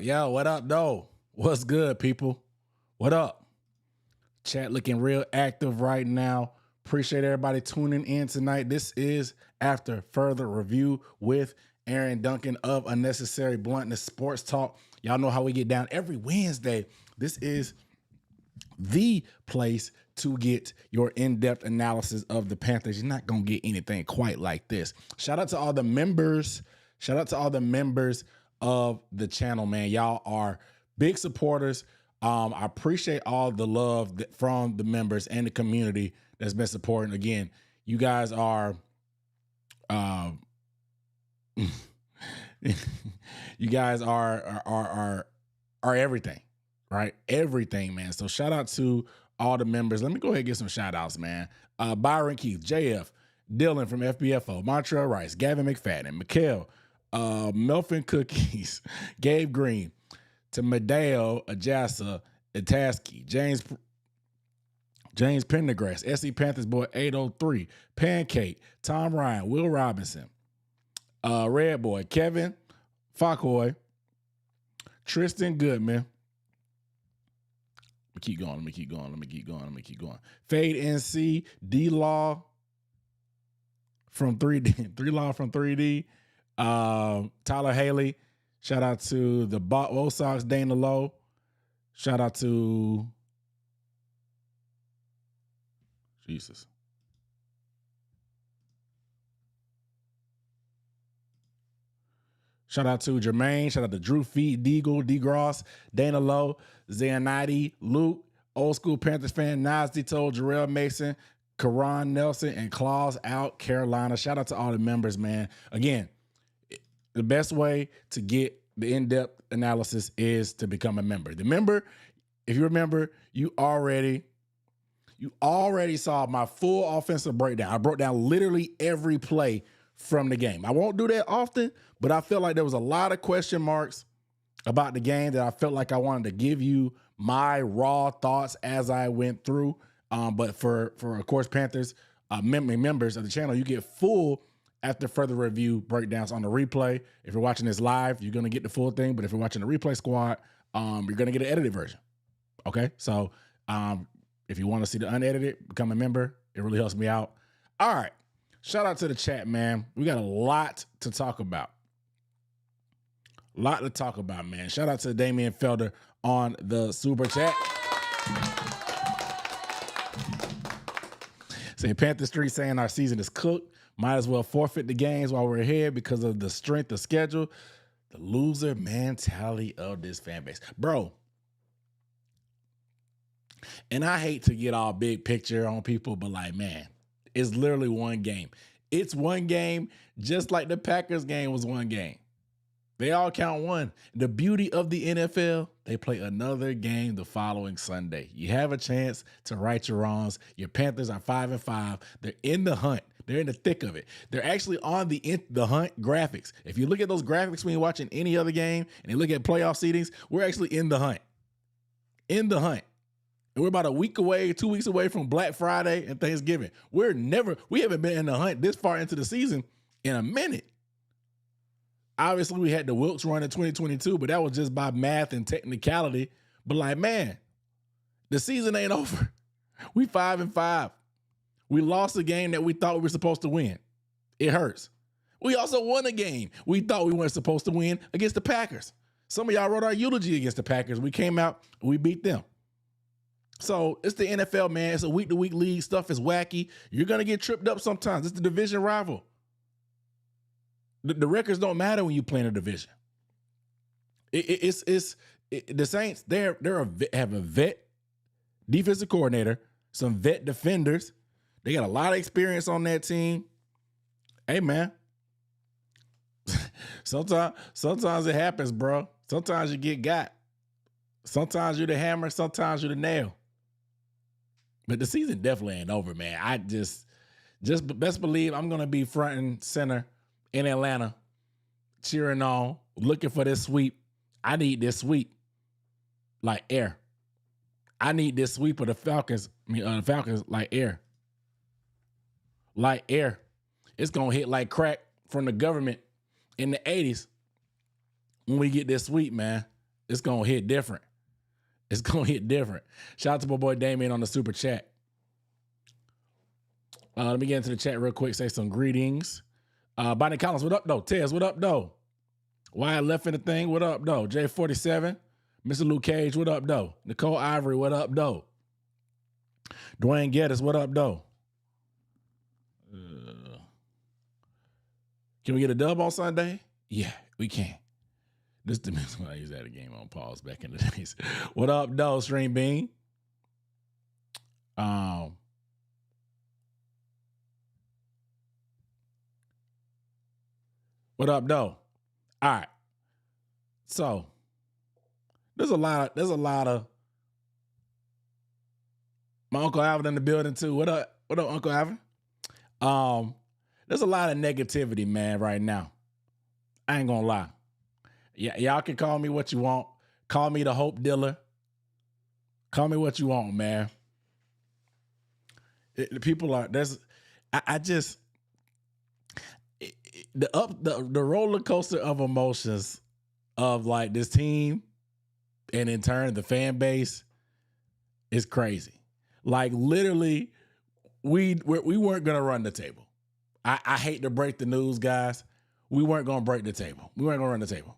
Yo, what up, though? What's good, people? What up? Chat looking real active right now. Appreciate everybody tuning in tonight. This is After Further Review with Aaron Duncan of Unnecessary Bluntness Sports Talk. Y'all know how we get down every Wednesday. This is the place to get your in-depth analysis of the Panthers. You're not going to get anything quite like this. Shout out to all the members. Shout out to all the members of the channel, man. Y'all are big supporters. I appreciate all the love from the members and the community that's been supporting. Again, you guys are you guys are everything, right? Everything, man. So shout out to all the members. Let me go ahead and get some shout outs, man. Byron Keith, JF, Dylan from FBFO, Montreal Rice, Gavin McFadden, Mikhail, Melvin Cookies, Gabe Green, to Medeo, Ajasa, Itaski, James Pendergrass, SC Panthers Boy 803, Pancake, Tom Ryan, Will Robinson, Red Boy, Kevin Focoy, Tristan Goodman. Let me keep going. Fade NC, D-Law from 3D, 3-Law from 3D, Tyler Haley. Shout out to the Bo Sox, Dana Lowe. Shout out to Jesus. Shout out to Jermaine. Shout out to Drew Feet, Deagle, DeGross, Dana Lowe, Zanatti, Luke, Old School Panthers fan, Nasdi told Jarrell Mason, Karan Nelson, and Claus out Carolina. Shout out to all the members, man. Again, the best way to get the in-depth analysis is to become a member. The member, if you remember, you already saw my full offensive breakdown. I broke down literally every play from the game. I won't do that often, but I felt like there was a lot of question marks about the game that I felt like I wanted to give you my raw thoughts as I went through. But for of course, Panthers members of the channel, you get full After Further Review breakdowns on the replay. If you're watching this live, you're going to get the full thing. But if you're watching the replay squad, you're going to get an edited version. Okay? So if you want to see the unedited, become a member. It really helps me out. All right. Shout out to the chat, man. We got a lot to talk about. Man. Shout out to Damian Felder on the super chat. Say Panther Street saying our season is cooked. Might as well forfeit the games while we're ahead because of the strength of schedule. The loser mentality of this fan base. Bro. And I hate to get all big picture on people, but like, man, it's literally one game. It's one game, just like the Packers game was one game. They all count one. The beauty of the NFL, they play another game the following Sunday. You have a chance to right your wrongs. Your Panthers are 5-5. They're in the hunt. They're in the thick of it. They're actually on the hunt graphics. If you look at those graphics when you're watching any other game and you look at playoff seedings, we're actually in the hunt. In the hunt. And we're about a week away, 2 weeks away from Black Friday and Thanksgiving. We haven't been in the hunt this far into the season in a minute. Obviously, we had the Wilkes run in 2022, but that was just by math and technicality. But like, man, the season ain't over. We 5-5. We lost a game that we thought we were supposed to win. It hurts. We also won a game we thought we weren't supposed to win against the Packers. Some of y'all wrote our eulogy against the Packers. We came out and we beat them. So it's the NFL, man. It's a week-to-week league. Stuff is wacky. You're going to get tripped up sometimes. It's the division rival. The records don't matter when you play in a division. The Saints, they have a vet defensive coordinator, some vet defenders. They got a lot of experience on that team. Hey, man. Sometimes it happens, bro. Sometimes you get got. Sometimes you're the hammer, sometimes you're the nail. But the season definitely ain't over, man. I just best believe I'm going to be front and center in Atlanta, cheering on, looking for this sweep. I need this sweep like air. I need this sweep of the Falcons. The Falcons like air. Like air. It's going to hit like crack from the government in the 80s when we get this sweep, man. It's gonna hit different. It's gonna hit different. Shout out to my boy Damien on the super chat. Let me get into the chat real quick. Say some greetings. Bonnie Collins, what up though? Tez, what up though? Wyatt left in the thing, what up though? J47, Mr. Luke Cage, what up though? Nicole Ivory, what up though? Dwayne Geddes, what up though? Can we get a dub on Sunday? Yeah, we can. This the when I used that game on pause back in the days. What up though, Stream Bean? What up though? All right. So there's a lot of my Uncle Alvin in the building too. What up, Uncle Alvin? There's a lot of negativity, man, right now. I ain't gonna lie. Yeah, y'all can call me what you want. Call me the hope dealer. Call me what you want, man. People are the roller coaster of emotions of like this team and in turn the fan base is crazy. Like literally, we weren't gonna run the table. I hate to break the news, guys. We weren't gonna break the table. We weren't gonna run the table.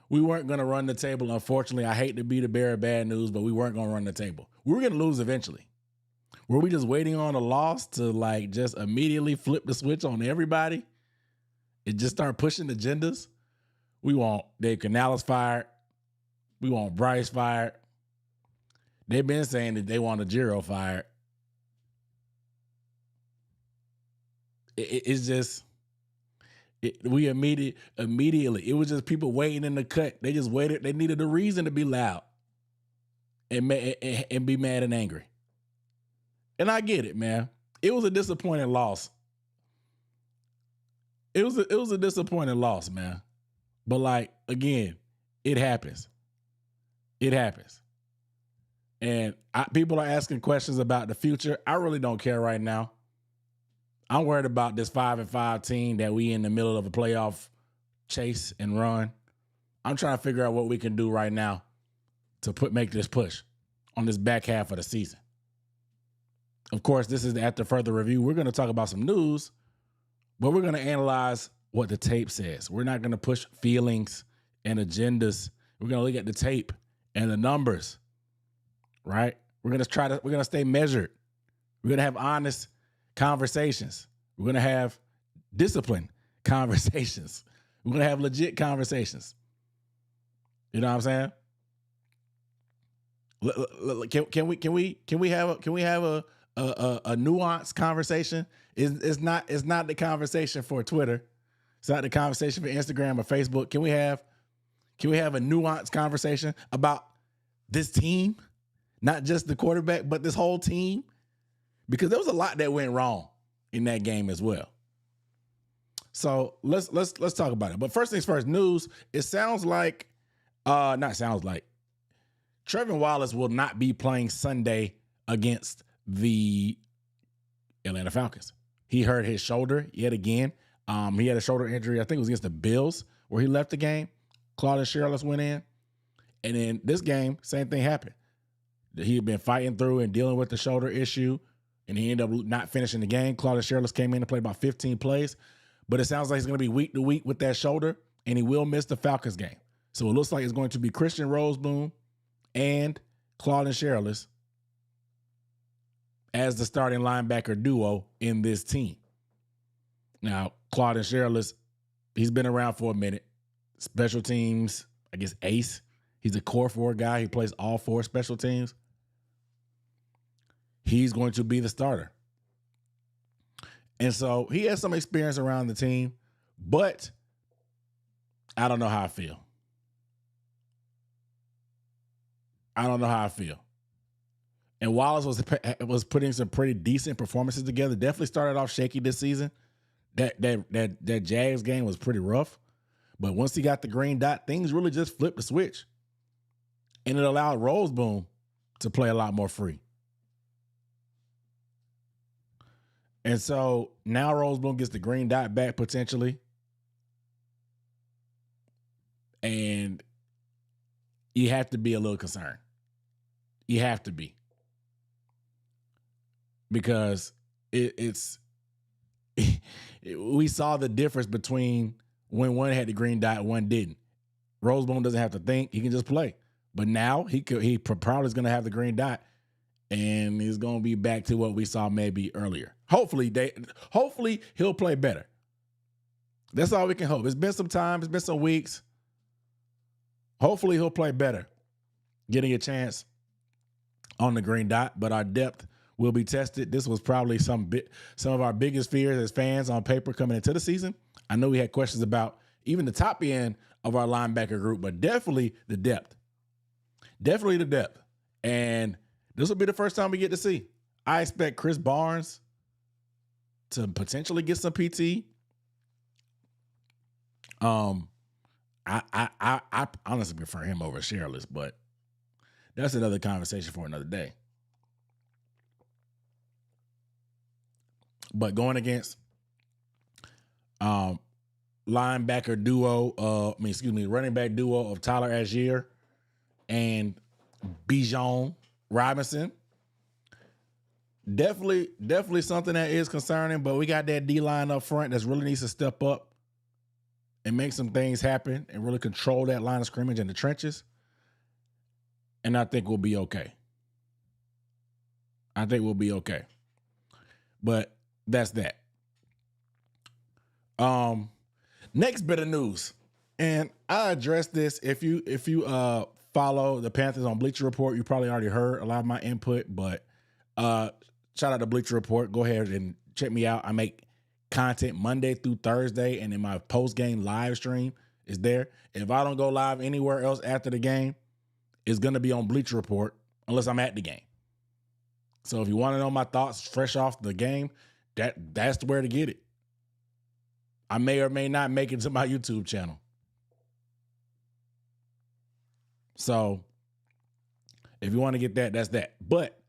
We weren't gonna run the table. Unfortunately, I hate to be the bearer of bad news, but we weren't gonna run the table. We were gonna lose eventually. Were we just waiting on a loss to like just immediately flip the switch on everybody and just start pushing agendas? We want Dave Canales fired. We want Bryce fired. They've been saying that they want Ajiro fired. It's just we immediately. It was just people waiting in the cut. They just waited. They needed a reason to be loud and be mad and angry. And I get it, man. It was a disappointing loss. It was a disappointing loss, man. But like again, it happens. It happens. And people are asking questions about the future. I really don't care right now. I'm worried about this 5-5 team that we in the middle of a playoff chase and run. I'm trying to figure out what we can do right now to make this push on this back half of the season. Of course, this is after further review. We're going to talk about some news, but we're going to analyze what the tape says. We're not going to push feelings and agendas. We're going to look at the tape and the numbers, right? We're going to stay measured. We're going to have honest conversations. We're going to have disciplined conversations. We're going to have legit conversations. You know what I'm saying? Can we have a nuanced conversation? It's not the conversation for Twitter. It's not the conversation for Instagram or Facebook. Can we have a nuanced conversation about this team? Not just the quarterback, but this whole team? Because there was a lot that went wrong in that game as well. So let's talk about it. But first things first, news. It sounds like, Trevin Wallace will not be playing Sunday against the Atlanta Falcons. He hurt his shoulder yet again. He had a shoulder injury, I think it was against the Bills, where he left the game. Claude Shirless went in. And then this game, same thing happened. He had been fighting through and dealing with the shoulder issue, and he ended up not finishing the game. Claude Shirless came in and played about 15 plays. But it sounds like he's going to be week to week with that shoulder, and he will miss the Falcons game. So it looks like it's going to be Christian Roseboom and Claude Shirless as the starting linebacker duo in this team. Now, Claude Shirless, he's been around for a minute. Special teams, I guess ace. He's a core four guy. He plays all four special teams. He's going to be the starter. And so he has some experience around the team, but I don't know how I feel. And Wallace was putting some pretty decent performances together. Definitely started off shaky this season. That Jags game was pretty rough. But once he got the green dot, things really just flipped the switch. And it allowed Roseboom to play a lot more free. And so now Roseboom gets the green dot back potentially. And you have to be a little concerned. You have to be. Because it's we saw the difference between when one had the green dot and one didn't. Rosebone doesn't have to think; he can just play. But now he probably is going to have the green dot, and he's going to be back to what we saw maybe earlier. Hopefully he'll play better. That's all we can hope. It's been some time. It's been some weeks. Hopefully he'll play better, getting a chance on the green dot. But our depth will be tested. This was probably some of our biggest fears as fans on paper coming into the season. I know we had questions about even the top end of our linebacker group, but definitely the depth. Definitely the depth. And this will be the first time we get to see. I expect Chris Barnes to potentially get some PT. I honestly prefer him over Sherless, but that's another conversation for another day. But going against linebacker duo, running back duo of Tyler Algier and Bijan Robinson, definitely something that is concerning. But we got that D-line up front that really needs to step up and make some things happen and really control that line of scrimmage in the trenches. And I think we'll be okay. But that's that. Next bit of news. And I addressed this. If you follow the Panthers on Bleacher Report, you probably already heard a lot of my input, but shout out to Bleacher Report. Go ahead and check me out. I make content Monday through Thursday, and then my post-game live stream is there. If I don't go live anywhere else after the game, it's going to be on Bleacher Report unless I'm at the game. So if you want to know my thoughts fresh off the game, that's where to get it. I may or may not make it to my YouTube channel. So if you want to get that, that's that. But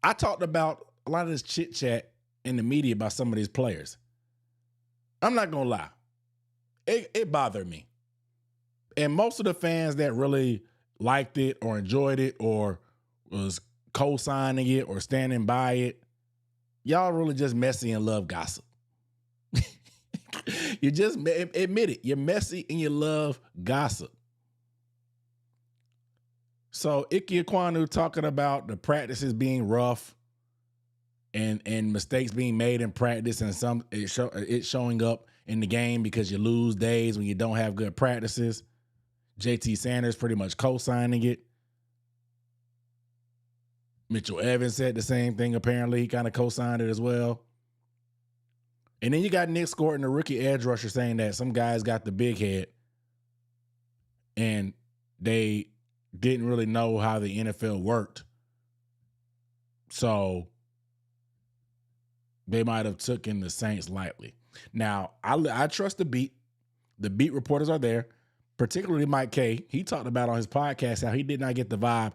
I talked about a lot of this chit chat in the media about some of these players. I'm not going to lie. It bothered me. And most of the fans that really liked it or enjoyed it or was co-signing it or standing by it, y'all really just messy and love gossip. You just admit it. You're messy and you love gossip. So Ike Ekwonu talking about the practices being rough and mistakes being made in practice and it showing up in the game because you lose days when you don't have good practices. JT Sanders pretty much co-signing it. Mitchell Evans said the same thing apparently. He kind of co-signed it as well. And then you got Nick Scorton, the rookie edge rusher, saying that some guys got the big head and they didn't really know how the NFL worked. So they might have taken the Saints lightly. Now, I trust the beat. The beat reporters are there, particularly Mike Kay. He talked about on his podcast how he did not get the vibe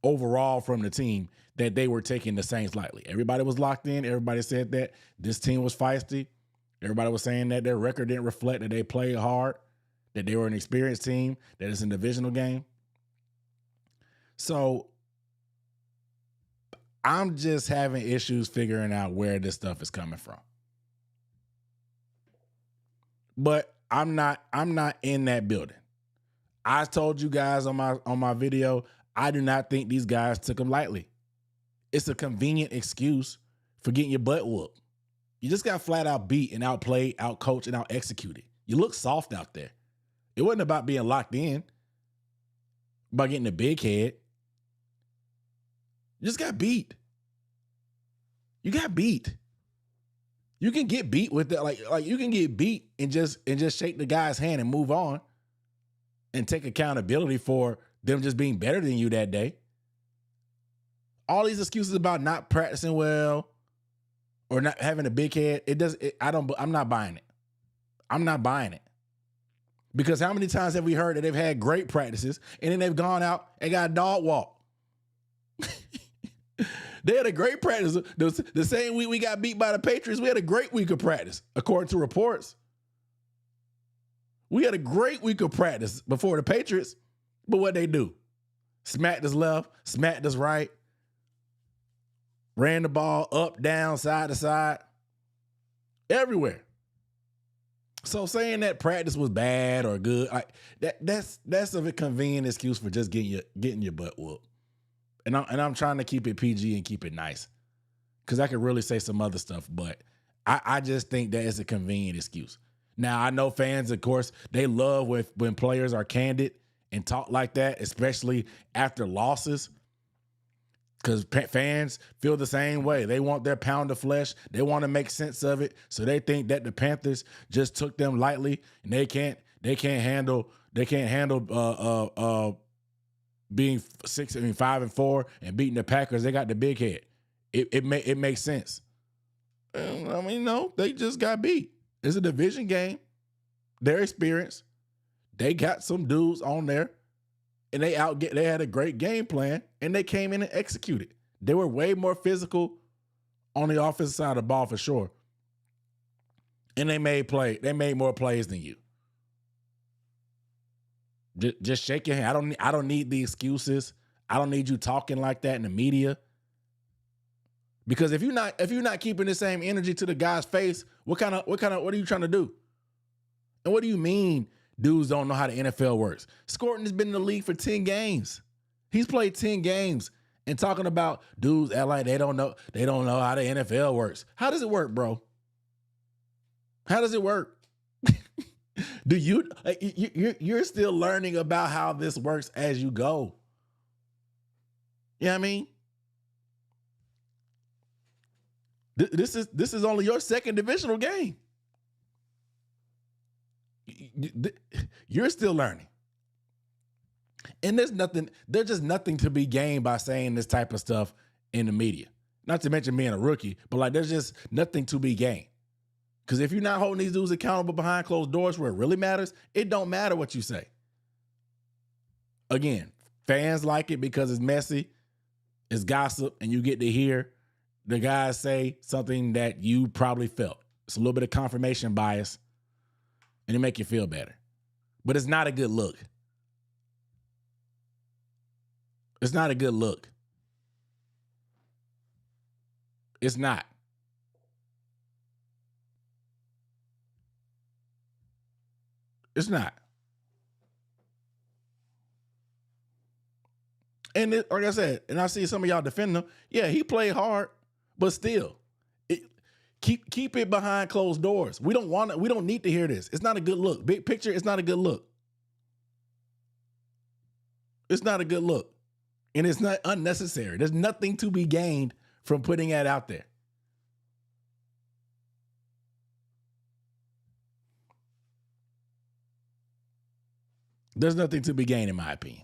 overall from the team that they were taking the Saints lightly. Everybody was locked in. Everybody said that this team was feisty. Everybody was saying that their record didn't reflect that they played hard, that they were an experienced team, that it's a divisional game. So I'm just having issues figuring out where this stuff is coming from. But I'm not in that building. I told you guys on my video, I do not think these guys took them lightly. It's a convenient excuse for getting your butt whooped. You just got flat out beat and outplayed, outcoached, and out executed. You look soft out there. It wasn't about being locked in, about getting a big head. You just got beat. You got beat. You can get beat with that, like you can get beat and just shake the guy's hand and move on and take accountability for them just being better than you that day. All these excuses about not practicing well or not having a big head, I'm not buying it. I'm not buying it. Because how many times have we heard that they've had great practices and then they've gone out and got a dog walk? They had a great practice. The same week we got beat by the Patriots, we had a great week of practice, according to reports. We had a great week of practice before the Patriots. But what they do? Smacked us left, smacked us right, ran the ball up, down, side to side, everywhere. So saying that practice was bad or good, like that's a convenient excuse for just getting your butt whooped. And I'm trying to keep it PG and keep it nice, because I could really say some other stuff, but I just think that is a convenient excuse. Now, I know fans, of course, they love when players are candid and talk like that, especially after losses, because fans feel the same way. They want their pound of flesh. They want to make sense of it. So they think that the Panthers just took them lightly, and they can't handle being 5-4 and beating the Packers. They got the big head. It makes sense. I mean, no, they just got beat. It's a division game. They're experienced. They got some dudes on there, and they had a great game plan, and they came in and executed. They were way more physical on the offensive side of the ball for sure. And they made more plays than you. Just shake your hand. I don't need the excuses. I don't need you talking like that in the media. Because if you're not keeping the same energy to the guy's face, what are you trying to do? And what do you mean dudes don't know how the NFL works? Scorton has been in the league for 10 games. He's played 10 games and talking about dudes act like they don't know how the NFL works. How does it work, bro? How does it work? You're still learning about how this works as you go. You know what I mean? This is only your second divisional game. You're still learning. And there's just nothing to be gained by saying this type of stuff in the media. Not to mention being a rookie, but like there's just nothing to be gained. Because if you're not holding these dudes accountable behind closed doors where it really matters, it don't matter what you say. Again, fans like it because it's messy, it's gossip, and you get to hear the guys say something that you probably felt. It's a little bit of confirmation bias, and it make you feel better. But it's not a good look. It's not a good look. It's not. It's not. And like I said, and I see some of y'all defending him. Yeah, he played hard, but still, keep it behind closed doors. We don't need to hear this. It's not a good look. Big picture, it's not a good look. It's not a good look. And it's not unnecessary. There's nothing to be gained from putting that out there. There's nothing to be gained, in my opinion.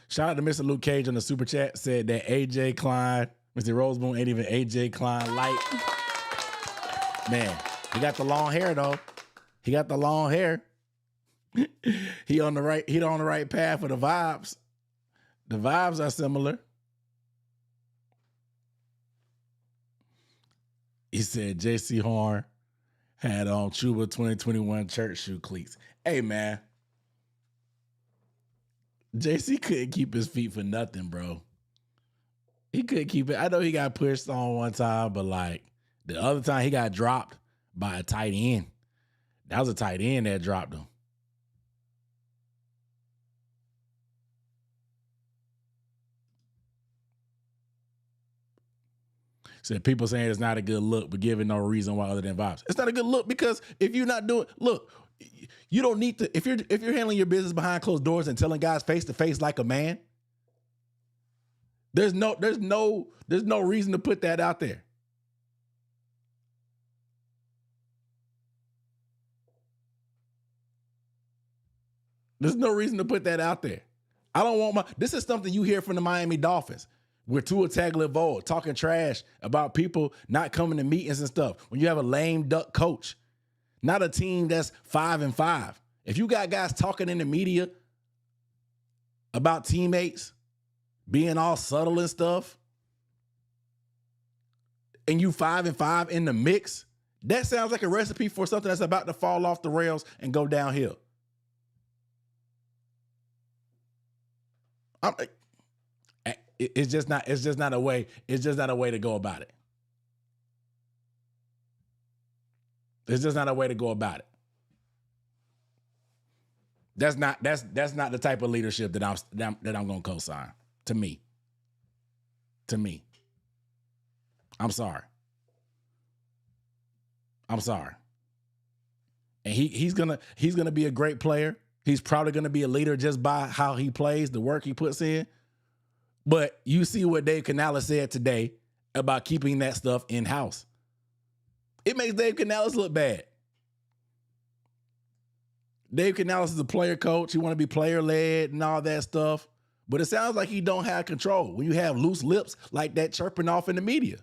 Shout out to Mr. Luke Cage on the super chat. Said that AJ Klein, Mr. Rosemoon ain't even AJ Klein light. Man, he got the long hair though. He got the long hair. He on the right path for the vibes. The vibes are similar. He said JC Horn had on Chuba 2021 church shoe cleats. Hey, man. JC couldn't keep his feet for nothing, bro. He couldn't keep it. I know he got pushed on one time, but like the other time he got dropped by a tight end. That was a tight end that dropped him. Said people saying it's not a good look, but giving no reason why other than vibes. It's not a good look because if you're not doing, look, you don't need to. If you're handling your business behind closed doors and telling guys face to face like a man, there's no reason to put that out there. There's no reason to put that out there. I don't want this is something you hear from the Miami Dolphins. With Tua Tagovailoa talking trash about people not coming to meetings and stuff. When you have a lame duck coach, not a team that's 5-5. If you got guys talking in the media about teammates being all subtle and stuff, and you 5-5 in the mix, that sounds like a recipe for something that's about to fall off the rails and go downhill. I'm, it's just not. It's just not a way. It's just not a way to go about it. It's just not a way to go about it. That's not the type of leadership that I'm going to co-sign. To me. I'm sorry. And he's gonna be a great player. He's probably gonna be a leader just by how he plays, the work he puts in. But you see what Dave Canales said today about keeping that stuff in-house. It makes Dave Canales look bad. Dave Canales is a player coach. He want to be player-led and all that stuff. But it sounds like he don't have control when you have loose lips like that chirping off in the media.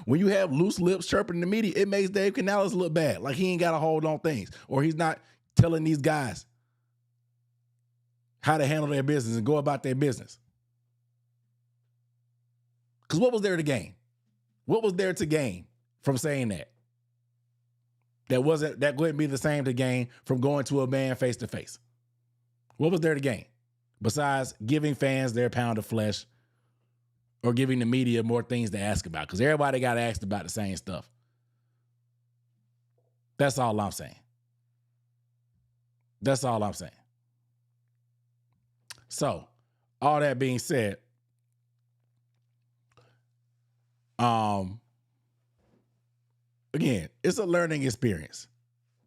When you have loose lips chirping in the media, it makes Dave Canales look bad, like he ain't got a hold on things, or he's not telling these guys how to handle their business and go about their business. Because what was there to gain? What was there to gain from saying that? That wouldn't be the same to gain from going to a man face to face. What was there to gain besides giving fans their pound of flesh or giving the media more things to ask about? Because everybody got asked about the same stuff. That's all I'm saying. So, all that being said, again, it's a learning experience.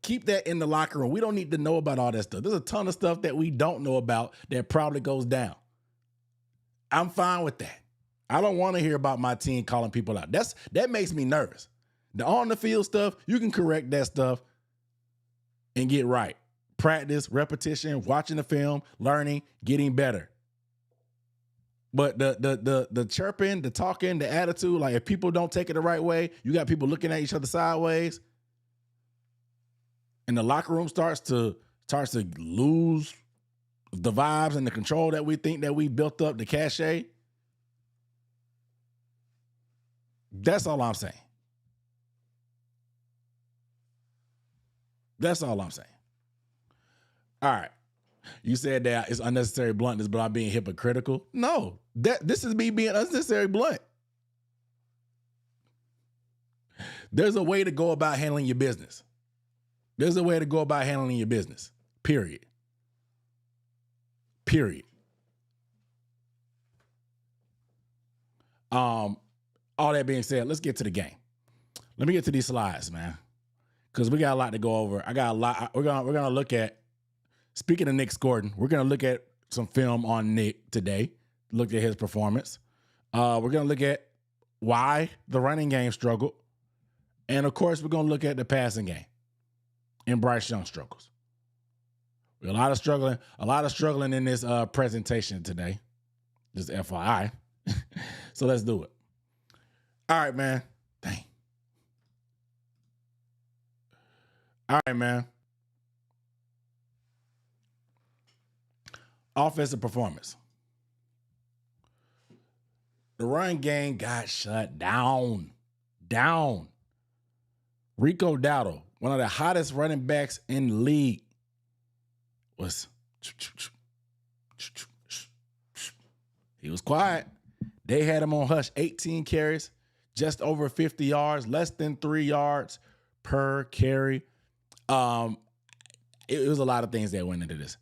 Keep that in the locker room. We don't need to know about all that stuff. There's a ton of stuff that we don't know about that probably goes down. I'm fine with that. I don't want to hear about my team calling people out. That makes me nervous. The on the field stuff, you can correct that stuff and get right. Practice, repetition, watching the film, learning, getting better. But the chirping, the talking, the attitude, like if people don't take it the right way, you got people looking at each other sideways, and the locker room starts to lose the vibes and the control that we think that we built up, the cachet. That's all I'm saying. All right. You said that it's unnecessary bluntness, but I'm being hypocritical. No, this is me being unnecessary blunt. There's a way to go about handling your business. Period. All that being said, let's get to the game. Let me get to these slides, man, because we got a lot to go over. I got a lot. We're gonna look at. Speaking of Nick Scorton, we're gonna look at some film on Nick today. Look at his performance. We're gonna look at why the running game struggled, and of course, we're gonna look at the passing game and Bryce Young struggles. A lot of struggling in this presentation today. Just FYI. So let's do it. All right, man. Dang. All right, man. Offensive performance. The run game got shut down. Rico Dowdle, one of the hottest running backs in the league, was he was quiet. They had him on hush. 18 carries, just over 50 yards, less than 3 yards per carry. It was a lot of things that went into this.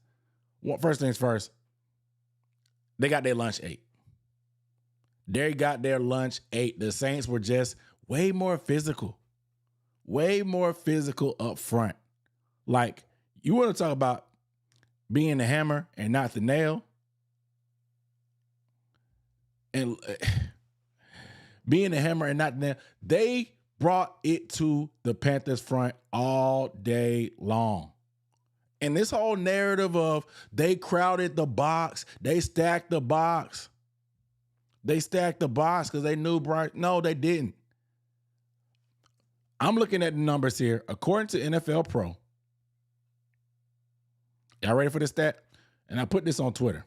First things first, they got their lunch ate. The Saints were just way more physical up front. Like, you want to talk about being the hammer and not the nail? And being the hammer and not the nail, they brought it to the Panthers front all day long. And this whole narrative of they crowded the box, they stacked the box. They stacked the box because they knew Bryce. No, they didn't. I'm looking at the numbers here. According to NFL Pro, y'all ready for this stat? And I put this on Twitter.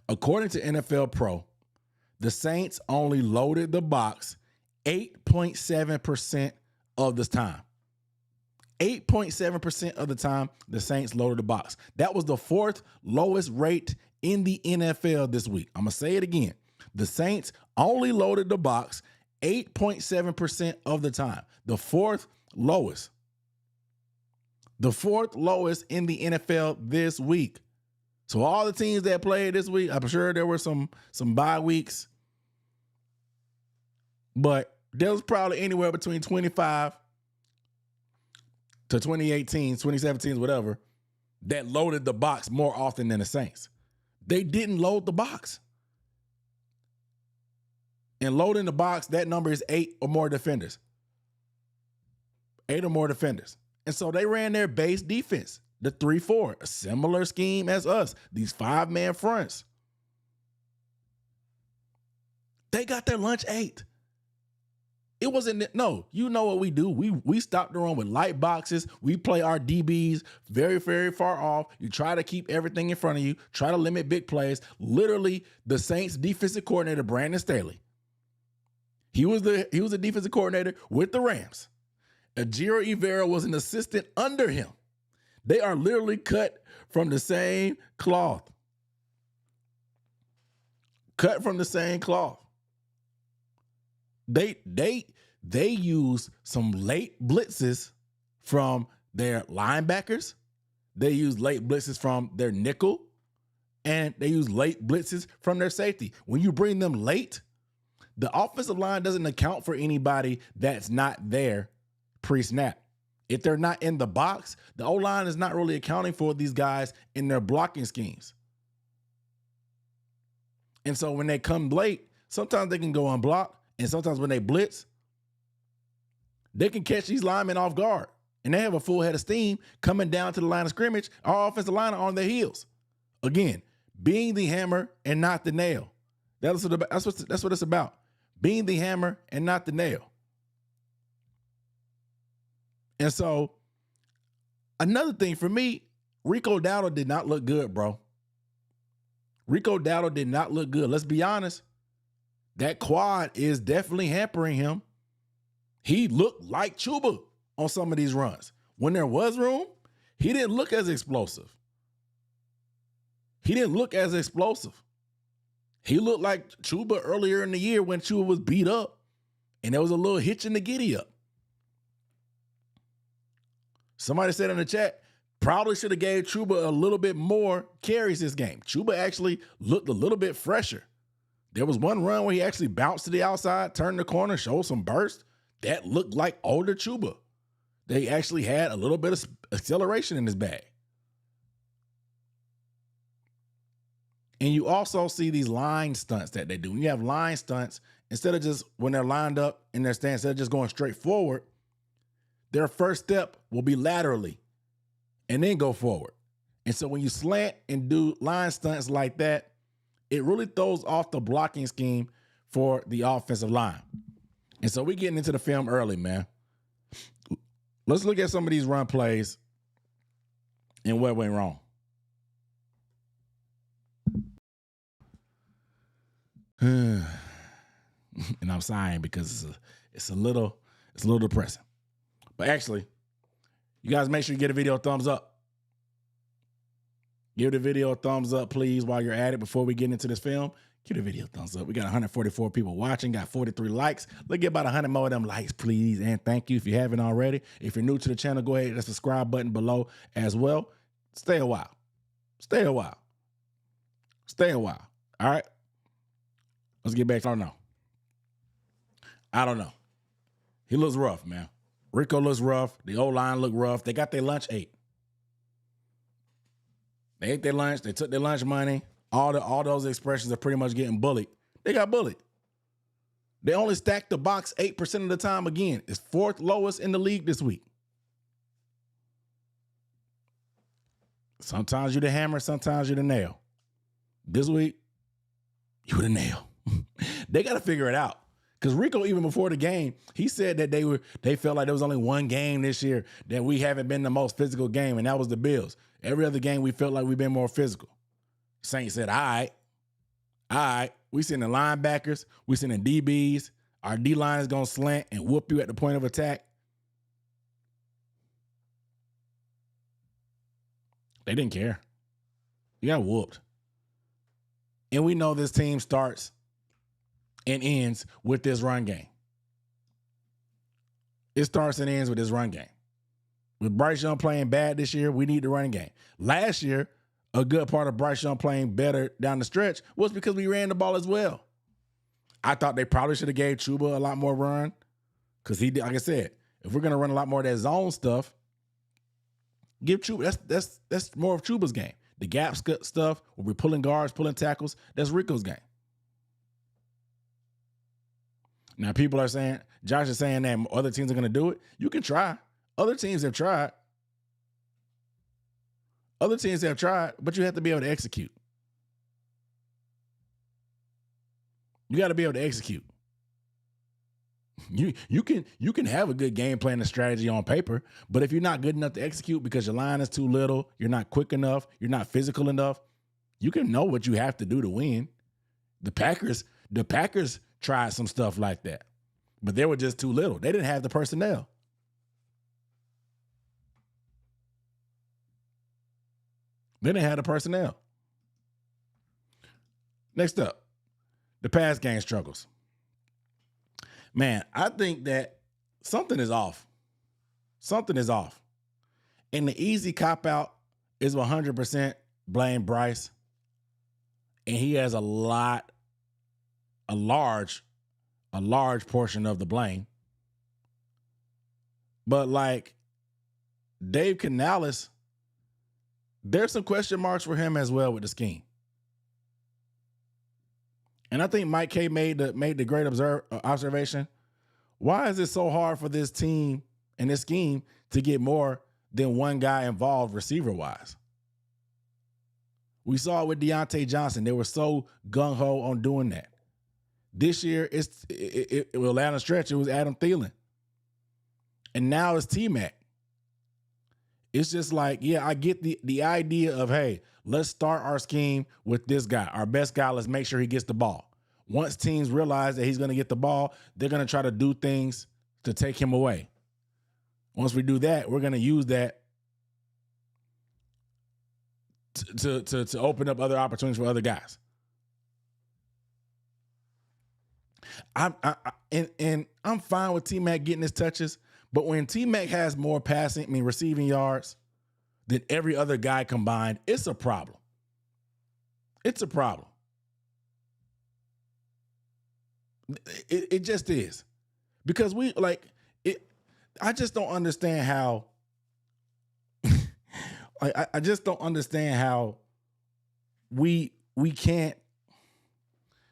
According to NFL Pro, the Saints only loaded the box 8.7% of the time. 8.7% of the time, the Saints loaded the box. That was the fourth lowest rate in the NFL this week. I'm going to say it again. The Saints only loaded the box 8.7% of the time. The fourth lowest. The fourth lowest in the NFL this week. So all the teams that played this week, I'm sure there were some bye weeks, but there was probably anywhere between 25 to 2018, 2017, whatever, that loaded the box more often than the Saints. They didn't load the box. And loading the box, that number is 8 or more defenders. 8 or more defenders. And so they ran their base defense, the 3-4, a similar scheme as us, these 5-man fronts. They got their lunch 8. It wasn't, no, you know what we do. We stop the run with light boxes. We play our DBs very, very far off. You try to keep everything in front of you, try to limit big plays. Literally, the Saints defensive coordinator, Brandon Staley, he was the defensive coordinator with the Rams. Ajiro Evero was an assistant under him. They are literally cut from the same cloth. Cut from the same cloth. They use some late blitzes from their linebackers. They use late blitzes from their nickel, and they use late blitzes from their safety. When you bring them late, the offensive line doesn't account for anybody that's not there pre-snap. If they're not in the box, the O-line is not really accounting for these guys in their blocking schemes. And so when they come late, sometimes they can go unblocked, and sometimes when they blitz, they can catch these linemen off guard. And they have a full head of steam coming down to the line of scrimmage. Our offensive line are on their heels. Again, being the hammer and not the nail. That's what it's about. Being the hammer and not the nail. And so, another thing for me, Rico Dowdle did not look good, bro. Rico Dowdle did not look good. Let's be honest. That quad is definitely hampering him. He looked like Chuba on some of these runs. When there was room, he didn't look as explosive. He didn't look as explosive. He looked like Chuba earlier in the year when Chuba was beat up and there was a little hitch in the giddy up. Somebody said in the chat, probably should have gave Chuba a little bit more carries this game. Chuba actually looked a little bit fresher. There was one run where he actually bounced to the outside, turned the corner, showed some burst. That looked like older Chuba. They actually had a little bit of acceleration in his bag. And you also see these line stunts that they do. When you have line stunts, instead of just when they're lined up in their stance, instead of just going straight forward, their first step will be laterally and then go forward. And so when you slant and do line stunts like that, it really throws off the blocking scheme for the offensive line. And so we're getting into the film early, man. Let's look at some of these run plays and what went wrong. And I'm sighing because it's a little depressing. But actually, you guys make sure you get a video a thumbs up. Give the video a thumbs up, please, while you're at it before we get into this film. Give the video a thumbs up. We got 144 people watching, got 43 likes. Let's get about 100 more of them likes, please. And thank you if you haven't already. If you're new to the channel, go ahead and hit the subscribe button below as well. Stay a while. Stay a while. Stay a while. All right? Let's get back. I don't know. He looks rough, man. Rico looks rough. The O-line look rough. They got their lunch ate. They ate their lunch. They took their lunch money. All those expressions are pretty much getting bullied. They got bullied. They only stacked the box 8% of the time again. It's fourth lowest in the league this week. Sometimes you're the hammer, sometimes you're the nail. This week, you're the nail. They got to figure it out. Because Rico, even before the game, he said that they felt like there was only one game this year that we haven't been the most physical game, and that was the Bills. Every other game, we felt like we've been more physical. Saints said, all right. We send the linebackers, we send the DBs. Our D-line is going to slant and whoop you at the point of attack. They didn't care. You got whooped. And we know this team starts and ends with this run game. It starts and ends with this run game. With Bryce Young playing bad this year, we need the running game. Last year, a good part of Bryce Young playing better down the stretch was because we ran the ball as well. I thought they probably should have gave Chuba a lot more run because he did, like I said, if we're going to run a lot more of that zone stuff, give Chuba, that's more of Chuba's game. The gap stuff, where we're pulling guards, pulling tackles, that's Rico's game. Now, people are saying, Josh is saying that other teams are going to do it. You can try. Other teams have tried. Other teams have tried, but you have to be able to execute. You got to be able to execute. You can have a good game plan and strategy on paper, but if you're not good enough to execute because your line is too little, you're not quick enough, you're not physical enough, you can know what you have to do to win. The Packers tried some stuff like that, but they were just too little. They didn't have the personnel. They didn't have the personnel. Next up, the pass game struggles. Man, I think that something is off. Something is off. And the easy cop-out is 100% blame Bryce. And he has a large portion of the blame. But like Dave Canales, there's some question marks for him as well with the scheme. And I think Mike K made the great observation. Why is it so hard for this team and this scheme to get more than one guy involved receiver-wise? We saw it with Deontay Johnson. They were so gung-ho on doing that. This year, it will down the stretch, it was Adam Thielen. And now it's T-Mac. It's just like, yeah, I get the idea of, hey, let's start our scheme with this guy. Our best guy, let's make sure he gets the ball. Once teams realize that he's going to get the ball, they're going to try to do things to take him away. Once we do that, we're going to use that to open up other opportunities for other guys. I'm fine with T-Mac getting his touches, but when T-Mac has more receiving yards than every other guy combined, it's a problem. It's a problem. It just is. Because I just don't understand how I just don't understand how we can't,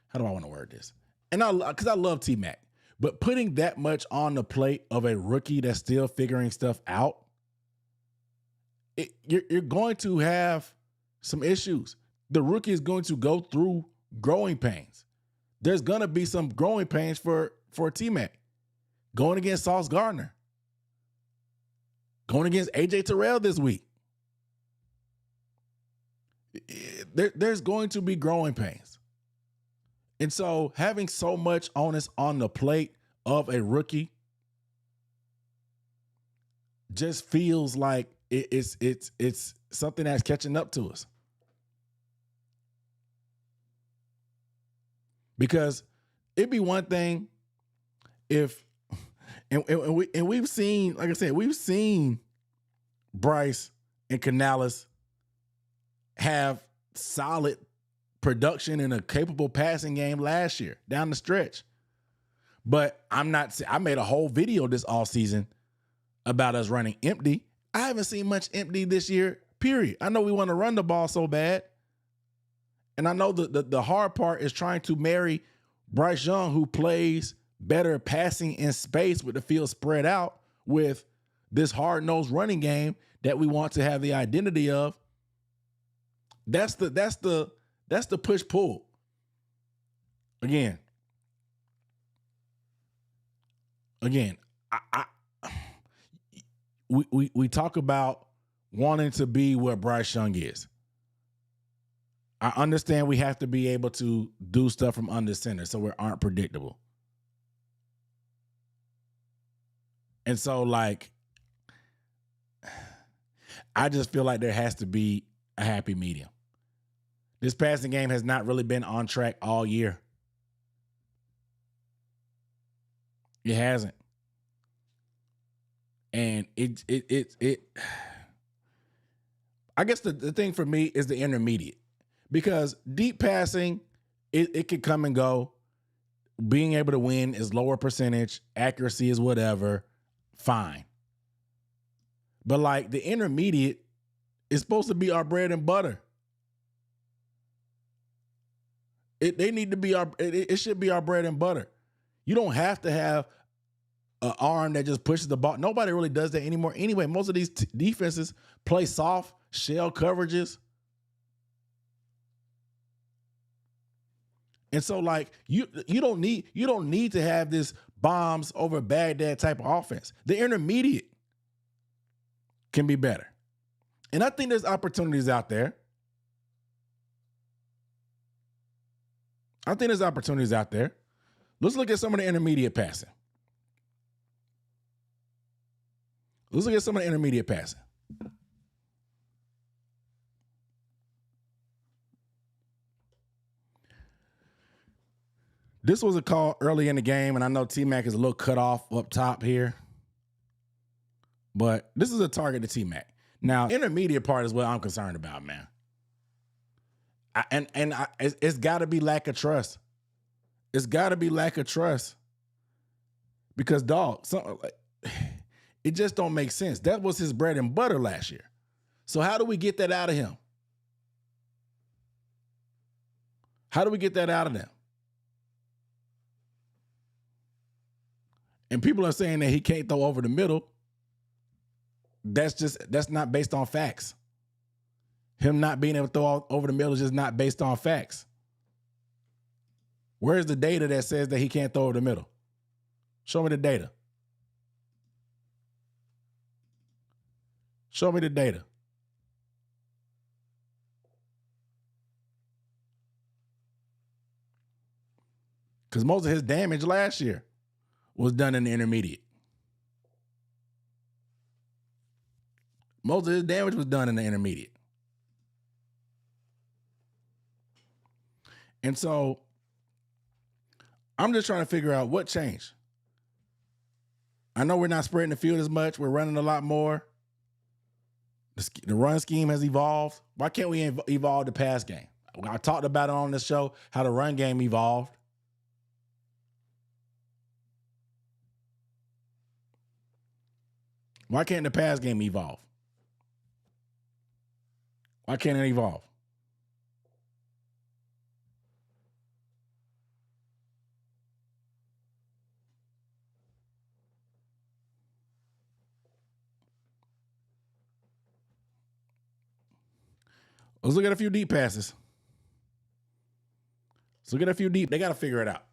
how do I want to word this? And because I love T-Mac, but putting that much on the plate of a rookie that's still figuring stuff out, you're going to have some issues. The rookie is going to go through growing pains. There's going to be some growing pains for T-Mac. Going against Sauce Gardner. Going against A.J. Terrell this week. There's going to be growing pains. And so having so much onus on the plate of a rookie just feels like it's something that's catching up to us. Because it'd be one thing if, and we've seen, like I said, we've seen Bryce and Canales have solid production in a capable passing game last year down the stretch. But I made a whole video this offseason about us running empty. I haven't seen much empty this year, period. I know we want to run the ball so bad. And I know the hard part is trying to marry Bryce Young, who plays better passing in space with the field spread out, with this hard-nosed running game that we want to have the identity of. That's the push-pull. Again, we talk about wanting to be where Bryce Young is. I understand we have to be able to do stuff from under center so we aren't predictable. And so, like, I just feel like there has to be a happy medium. This passing game has not really been on track all year. It hasn't. And it I guess the thing for me is the intermediate, because deep passing, it can come and go. Being able to win is lower percentage, accuracy is whatever, fine. But like the intermediate is supposed to be our bread and butter. They need to be it should be our bread and butter. You don't have to have an arm that just pushes the ball. Nobody really does that anymore. Anyway, most of these defenses play soft shell coverages. And so like you don't need to have this bombs over Baghdad type of offense. The intermediate can be better. And I think there's opportunities out there. Let's look at some of the intermediate passing. This was a call early in the game, and I know T-Mac is a little cut off up top here. But this is a target to T-Mac. Now, intermediate part is what I'm concerned about, man. It's got to be lack of trust. Because, dog, it just don't make sense. That was his bread and butter last year. So how do we get that out of him? And people are saying that he can't throw over the middle. That's not based on facts. Him not being able to throw over the middle is just not based on facts. Where's the data that says that he can't throw over the middle? Show me the data. Because most of his damage last year was done in the intermediate. And so I'm just trying to figure out what changed. I know we're not spreading the field as much. We're running a lot more. The run scheme has evolved. Why can't we evolve the pass game? I talked about it on this show, how the run game evolved. Why can't the pass game evolve? Why can't it evolve? Let's look at a few deep passes. They got to figure it out.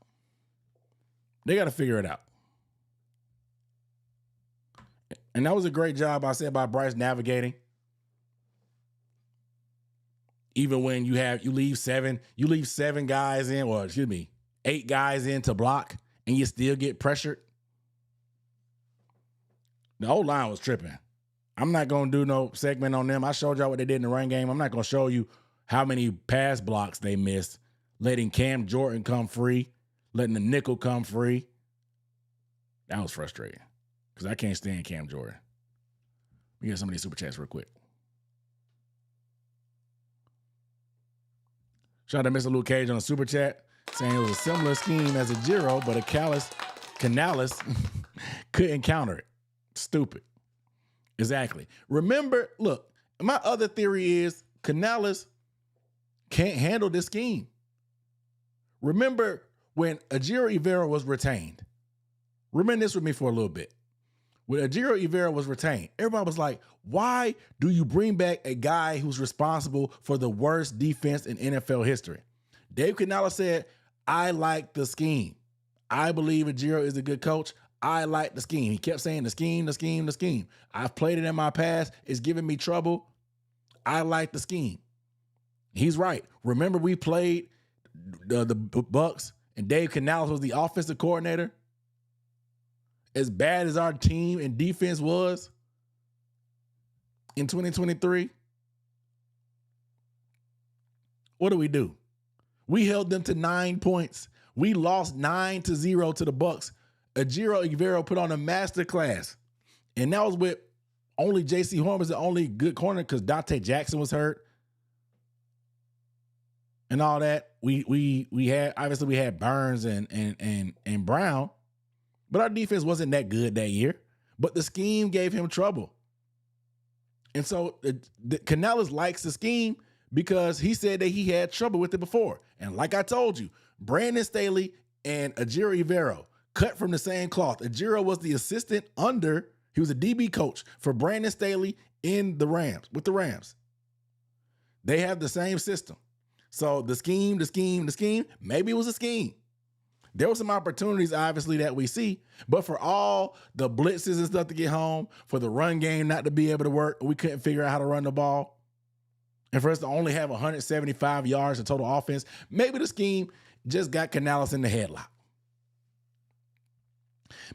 And that was a great job, I said, by Bryce navigating. Even when you leave seven guys in, or 8 guys in to block, and you still get pressured. The whole line was tripping. I'm not going to do no segment on them. I showed y'all what they did in the run game. I'm not going to show you how many pass blocks they missed, letting Cam Jordan come free, letting the nickel come free. That was frustrating because I can't stand Cam Jordan. We get some of these super chats real quick. Shout out to Mr. Luke Cage on the super chat saying it was a similar scheme as a Giro, but a Canales couldn't counter it. Stupid. Exactly. Remember, look, my other theory is Canales can't handle this scheme. Remember when Ajiro Rivera was retained. Remember this with me for a little bit. When Ajiro Rivera was retained, everybody was like, why do you bring back a guy who's responsible for the worst defense in NFL history? Dave Canales said, I like the scheme. I believe Ajiro is a good coach. I like the scheme. He kept saying the scheme. I've played it in my past. It's giving me trouble. I like the scheme. He's right. Remember we played the Bucks and Dave Canales was the offensive coordinator? As bad as our team and defense was in 2023, What do? We held them to 9 points. We lost 9-0 to the Bucks. Ejiro Evero put on a masterclass. And that was with only J.C. Horn was the only good corner because Dante Jackson was hurt. And all that. We had Burns and Brown. But our defense wasn't that good that year. But the scheme gave him trouble. And so Canales likes the scheme because he said that he had trouble with it before. And like I told you, Brandon Staley and Ejiro Evero cut from the same cloth. Ejiro was the assistant he was a DB coach for Brandon Staley with the Rams. They have the same system. So the scheme, maybe it was a scheme. There were some opportunities, obviously, that we see, but for all the blitzes and stuff to get home, for the run game not to be able to work, we couldn't figure out how to run the ball, and for us to only have 175 yards of total offense, maybe the scheme just got Canales in the headlock.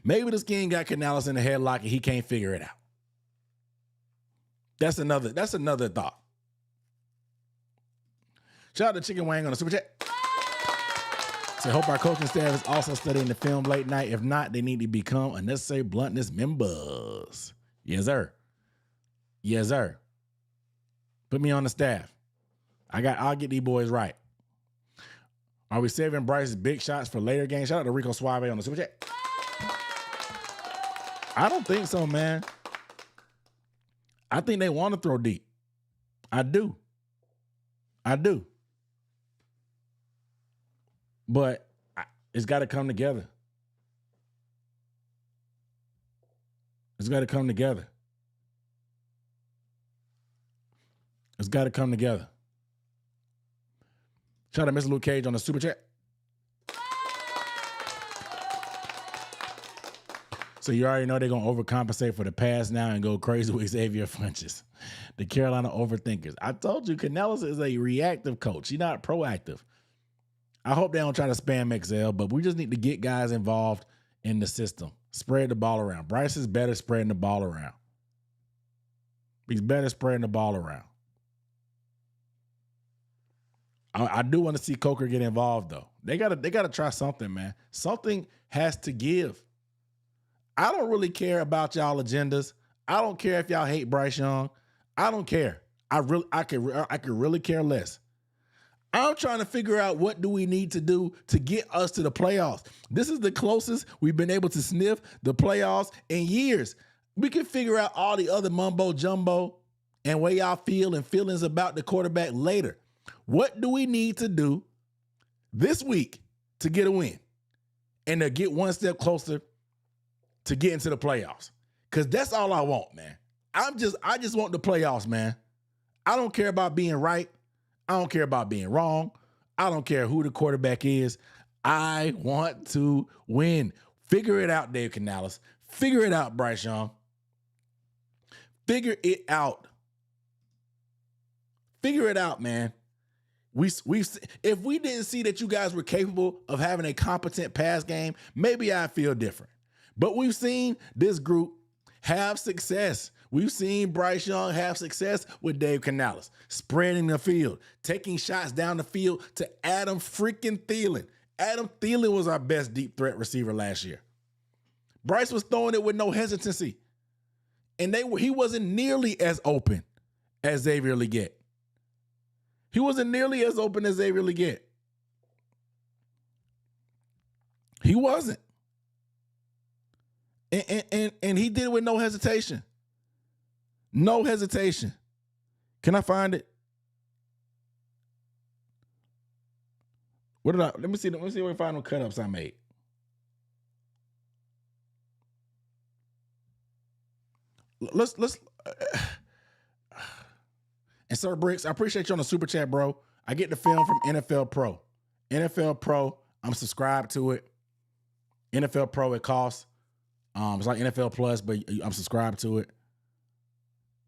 Maybe the scheme got Canales in the headlock and he can't figure it out. That's another thought. Shout out to Chicken Wang on the super chat. So I hope our coaching staff is also studying the film late night. If not, they need to become unnecessary bluntness members. Yes, sir. Yes, sir. Put me on the staff. I'll get these boys right. Are we saving Bryce's big shots for later games? Shout out to Rico Suave on the super chat. I don't think so, man. I think they want to throw deep. I do. But it's got to come together. Shout out to Mr. Luke Cage on the super chat. So you already know they're going to overcompensate for the pass now and go crazy with Xavier Funches. The Carolina overthinkers. I told you, Canales is a reactive coach. He's not proactive. I hope they don't try to spam XL, but we just need to get guys involved in the system. Spread the ball around. Bryce is better spreading the ball around. He's better spreading the ball around. I do want to see Coker get involved, though. They gotta try something, man. Something has to give. I don't really care about y'all agendas. I don't care if y'all hate Bryce Young. I don't care. I could really care less. I'm trying to figure out what do we need to do to get us to the playoffs. This is the closest we've been able to sniff the playoffs in years. We can figure out all the other mumbo jumbo and way y'all feel and feelings about the quarterback later. What do we need to do this week to get a win and to get one step closer to get into the playoffs? Because that's all I want, man. I just want the playoffs, man. I don't care about being right. I don't care about being wrong. I don't care who the quarterback is. I want to win. Figure it out, Dave Canales. Figure it out, Bryce Young. Figure it out. Figure it out, man. If we didn't see that you guys were capable of having a competent pass game, maybe I'd feel different. But we've seen this group have success. We've seen Bryce Young have success with Dave Canales, spreading the field, taking shots down the field to Adam freaking Thielen. Adam Thielen was our best deep threat receiver last year. Bryce was throwing it with no hesitancy. And he wasn't nearly as open as Xavier Legette. He wasn't nearly as open as Xavier Legette. He wasn't. And he did it with no hesitation. No hesitation. Can I find it? Let me see what final cut-ups I made. Let's and Sir Bricks, I appreciate you on the super chat, bro. I get the film from NFL Pro. NFL Pro, I'm subscribed to it. NFL Pro, it costs. It's like NFL Plus, but I'm subscribed to it.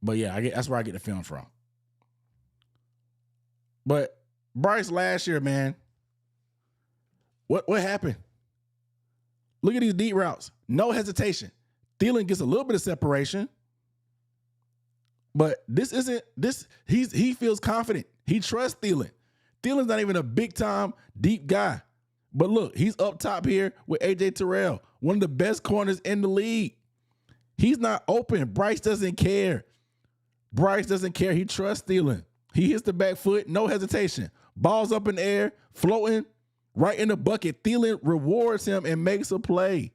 But yeah, that's where I get the film from. But Bryce last year, man, what happened? Look at these deep routes. No hesitation. Thielen gets a little bit of separation. But he feels confident. He trusts Thielen. Thielen's not even a big-time, deep guy. But look, he's up top here with A.J. Terrell, one of the best corners in the league. He's not open. Bryce doesn't care. Bryce doesn't care. He trusts Thielen. He hits the back foot, no hesitation. Ball's up in the air, floating right in the bucket. Thielen rewards him and makes a play.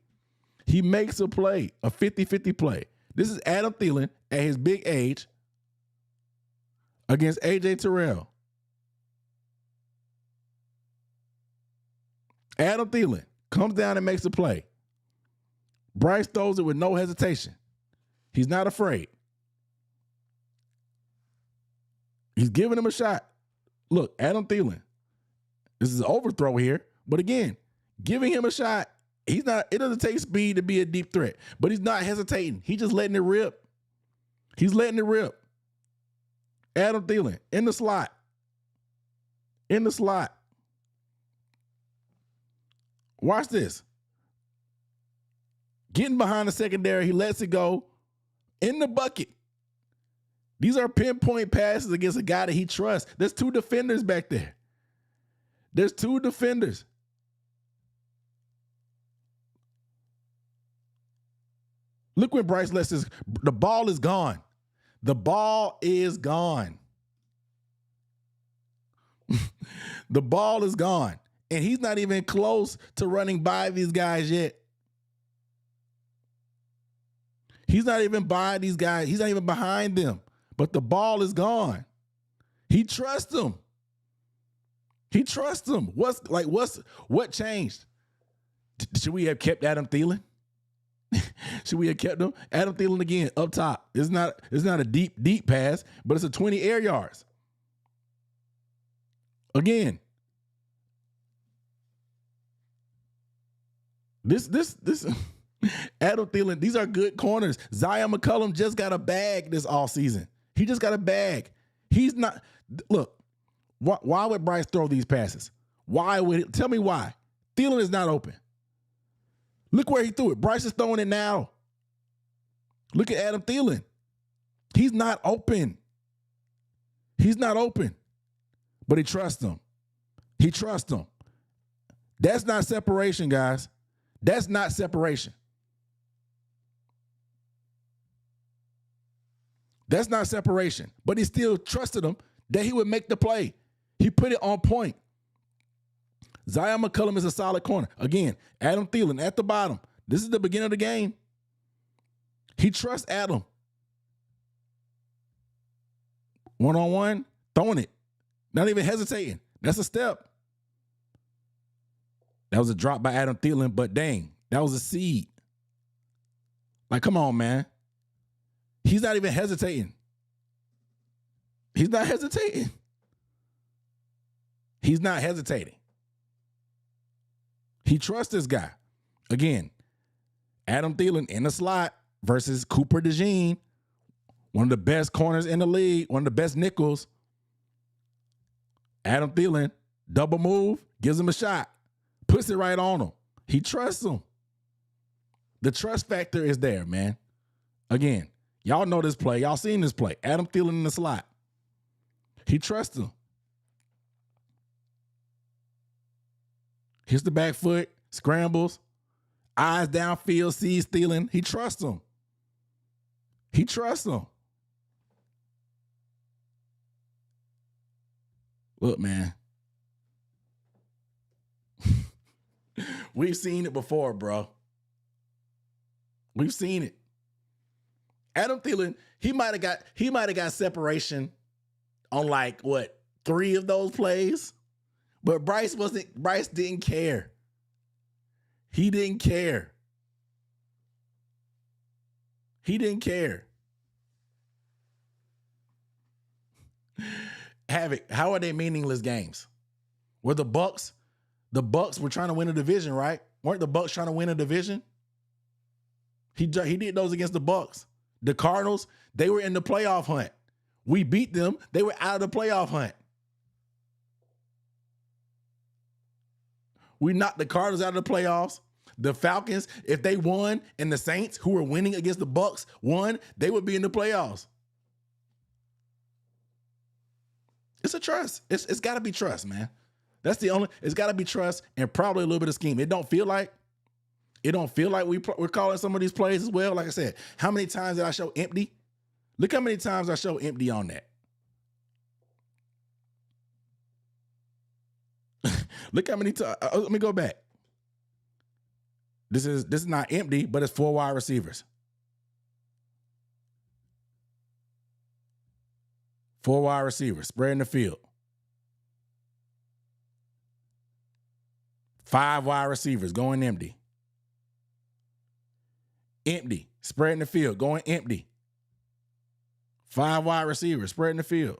He makes a play, a 50-50 play. This is Adam Thielen at his big age against A.J. Terrell. Adam Thielen comes down and makes a play. Bryce throws it with no hesitation. He's not afraid. He's giving him a shot. Look, Adam Thielen. This is an overthrow here. But again, giving him a shot. It doesn't take speed to be a deep threat. But he's not hesitating. He's just letting it rip. He's letting it rip. Adam Thielen in the slot. In the slot. Watch this. Getting behind the secondary, he lets it go in the bucket. These are pinpoint passes against a guy that he trusts. There's two defenders back there. There's two defenders. Look when Bryce lets this. The ball is gone. The ball is gone. The ball is gone. And he's not even close to running by these guys yet. He's not even by these guys. He's not even behind them. But the ball is gone. He trusts them. He trusts them. What changed? Should we have kept Adam Thielen? Should we have kept him? Adam Thielen again up top. It's not a deep pass, but it's a 20 air yards. Again. This Adam Thielen, these are good corners. Zion McCollum just got a bag this offseason. He just got a bag. He's not, look, why would Bryce throw these passes? Tell me why. Thielen is not open. Look where he threw it. Bryce is throwing it now. Look at Adam Thielen. He's not open. He's not open. But he trusts him. He trusts him. That's not separation, guys. That's not separation. That's not separation. But he still trusted him that he would make the play. He put it on point. Zion McCollum is a solid corner. Again, Adam Thielen at the bottom. This is the beginning of the game. He trusts Adam. One-on-one, throwing it. Not even hesitating. That's a step. That was a drop by Adam Thielen, but dang, that was a seed. Like, come on, man. He's not even hesitating. He's not hesitating. He's not hesitating. He trusts this guy. Again, Adam Thielen in the slot versus Cooper DeJean, one of the best corners in the league, one of the best nickels. Adam Thielen, double move, gives him a shot, puts it right on him. He trusts him. The trust factor is there, man. Again, y'all know this play. Y'all seen this play. Adam Thielen in the slot. He trusts him. Hits the back foot, scrambles, eyes downfield, sees Thielen. He trusts him. He trusts him. Look, man. We've seen it before, bro. We've seen it. Adam Thielen, he might have got separation on like what, 3 of those plays. But Bryce didn't care. He didn't care. He didn't care. Havoc, how are they meaningless games? Were the Bucks were trying to win a division, right? Weren't the Bucks trying to win a division? He did those against the Bucks. The Cardinals, they were in the playoff hunt. We beat them. They were out of the playoff hunt. We knocked the Cardinals out of the playoffs. The Falcons, if they won, and the Saints, who were winning against the Bucks, won, they would be in the playoffs. It's a trust. It's got to be trust, man. That's the only. It's got to be trust and probably a little bit of scheme. It don't feel like we're calling some of these plays as well. Like I said, how many times did I show empty? Look how many times I show empty on that. Look how many times. Let me go back. This is not empty, but it's 4 wide receivers. 4 wide receivers spreading the field. 5 wide receivers going empty. Empty, spreading the field, going empty. 5 wide receivers spreading the field.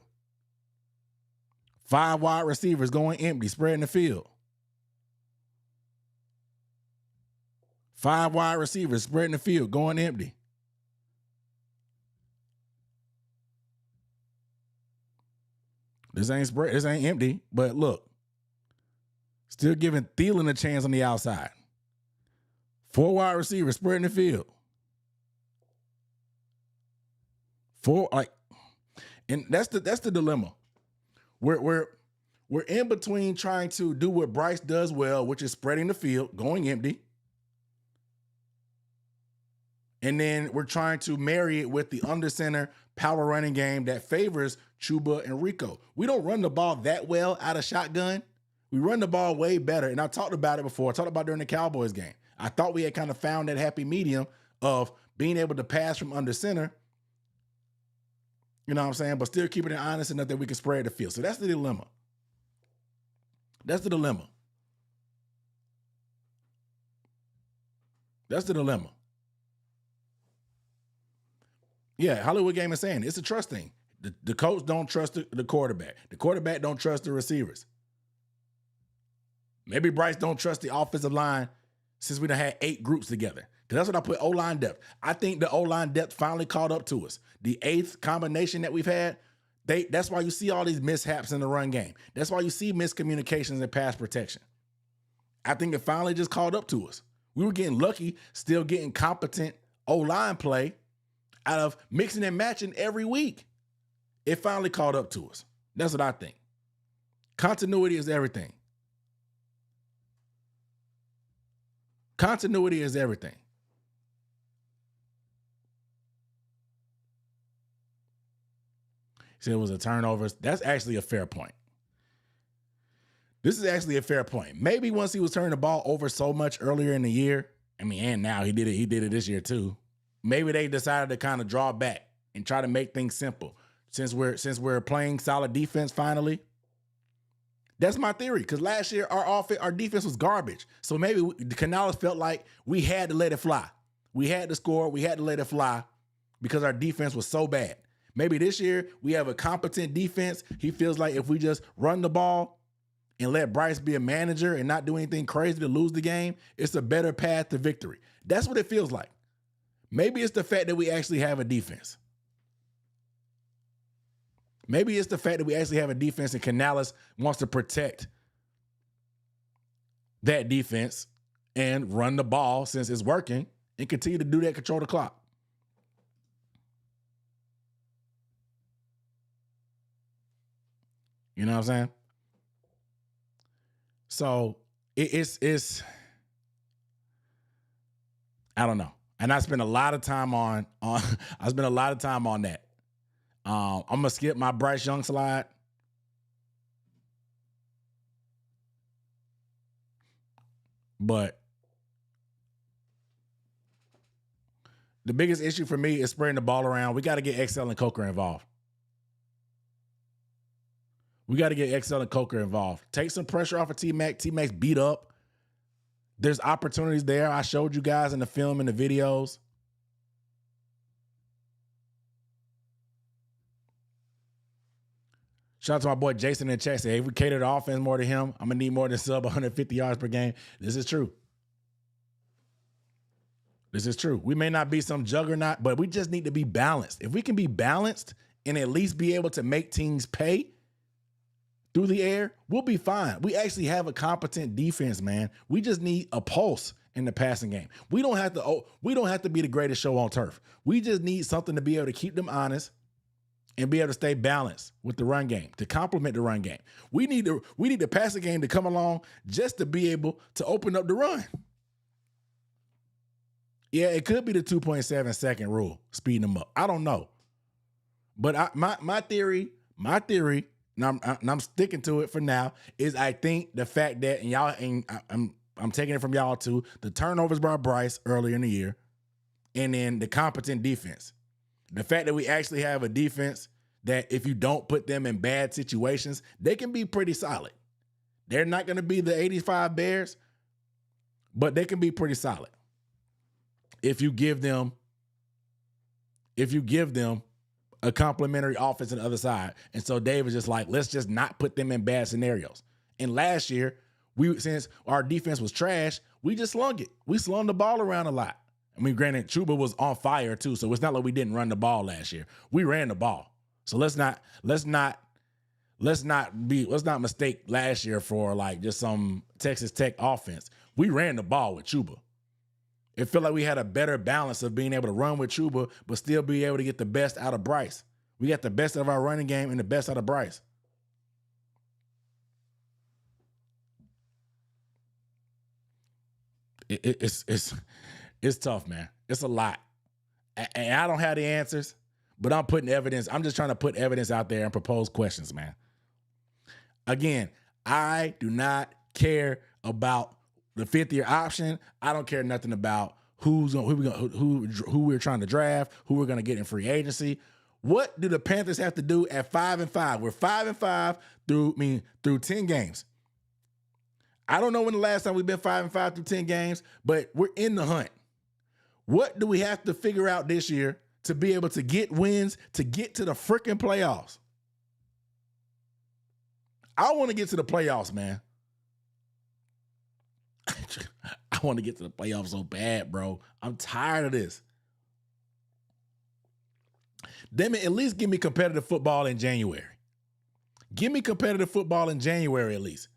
5 wide receivers going empty, spreading the field. 5 wide receivers spreading the field, going empty. This ain't empty, but look. Still giving Thielen a chance on the outside. 4 wide receivers spreading the field. 4, and that's the dilemma. We're in between trying to do what Bryce does well, which is spreading the field, going empty. And then we're trying to marry it with the under center power running game that favors Chuba and Rico. We don't run the ball that well out of shotgun. We run the ball way better. And I talked about it before. I talked about it during the Cowboys game. I thought we had kind of found that happy medium of being able to pass from under center. You know what I'm saying? But still keeping it honest enough that we can spread the field. So that's the dilemma. That's the dilemma. That's the dilemma. Yeah, Hollywood Game is saying it's a trust thing. The coach don't trust the quarterback. The quarterback don't trust the receivers. Maybe Bryce don't trust the offensive line since we done had 8 groups together. Because that's what I put O-line depth. I think the O-line depth finally caught up to us. The 8th combination that we've had, that's why you see all these mishaps in the run game. That's why you see miscommunications in pass protection. I think it finally just caught up to us. We were getting lucky, still getting competent O-line play out of mixing and matching every week. It finally caught up to us. That's what I think. Continuity is everything. Continuity is everything. He said it was a turnover. That's actually a fair point. This is actually a fair point. Maybe once he was turning the ball over so much earlier in the year, and now he did it this year too. Maybe they decided to kind of draw back and try to make things simple. Since we're playing solid defense finally. That's my theory, because last year our defense was garbage. So maybe Canales felt like we had to let it fly. We had to score. We had to let it fly because our defense was so bad. Maybe this year we have a competent defense. He feels like if we just run the ball and let Bryce be a manager and not do anything crazy to lose the game, it's a better path to victory. That's what it feels like. Maybe it's the fact that we actually have a defense. Maybe it's the fact that we actually have a defense and Canales wants to protect that defense and run the ball since it's working and continue to do that, control the clock. You know what I'm saying? So it's I don't know. And I spent a lot of time on that. I'm gonna skip my Bryce Young slide. But the biggest issue for me is spreading the ball around. We got to get XL and Coker involved. Take some pressure off of T-Mac. T-Mac's beat up. There's opportunities there. I showed you guys in the film and the videos. Shout out to my boy Jason in the chat. Say, hey, we cater the offense more to him. I'm going to need more than sub 150 yards per game. This is true. We may not be some juggernaut, but we just need to be balanced. If we can be balanced and at least be able to make teams pay through the air, we'll be fine. We actually have a competent defense, man. We just need a pulse in the passing game. We don't have to be the greatest show on turf. We just need something to be able to keep them honest and be able to stay balanced with the run game, to complement the run game. We need the passing game to come along just to be able to open up the run. Yeah, it could be the 2.7 second rule, speeding them up. I don't know. But my theory, and I'm sticking to it for now, is I think the fact that, and y'all, and I'm taking it from y'all too, the turnovers by Bryce earlier in the year, and then the competent defense. The fact that we actually have a defense that if you don't put them in bad situations, they can be pretty solid. They're not going to be the 85 Bears, but they can be pretty solid if you give them a complementary offense on the other side. And so Dave was just like, let's just not put them in bad scenarios. And last year, since our defense was trash, we just slung it. We slung the ball around a lot. I mean, granted, Chuba was on fire too, so it's not like we didn't run the ball last year. We ran the ball. So let's not mistake last year for like just some Texas Tech offense. We ran the ball with Chuba. It felt like we had a better balance of being able to run with Chuba, but still be able to get the best out of Bryce. We got the best out of our running game and the best out of Bryce. It's tough, man. It's a lot. And I don't have the answers, but I'm putting evidence. I'm just trying to put evidence out there and propose questions, man. Again, I do not care about the fifth-year option. I don't care nothing about who we're trying to draft, who we're going to get in free agency. What do the Panthers have to do at 5-5? We're 5-5 through 10 games. I don't know when the last time we've been 5-5 through 10 games, but we're in the hunt. What do we have to figure out this year to be able to get wins, to get to the freaking playoffs? I want to get to the playoffs, man. I want to get to the playoffs so bad, bro. I'm tired of this. Damn it, at least give me competitive football in January. Give me competitive football in January at least.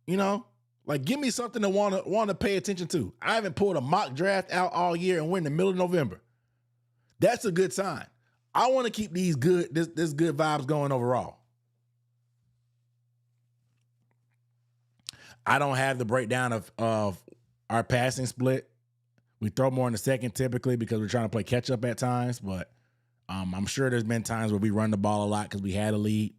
You know, like give me something to want to pay attention to. I haven't pulled a mock draft out all year and we're in the middle of November. That's a good sign. I want to keep this good vibes going overall. I don't have the breakdown of our passing split. We throw more in the second typically because we're trying to play catch up at times, but I'm sure there's been times where we run the ball a lot because we had a lead.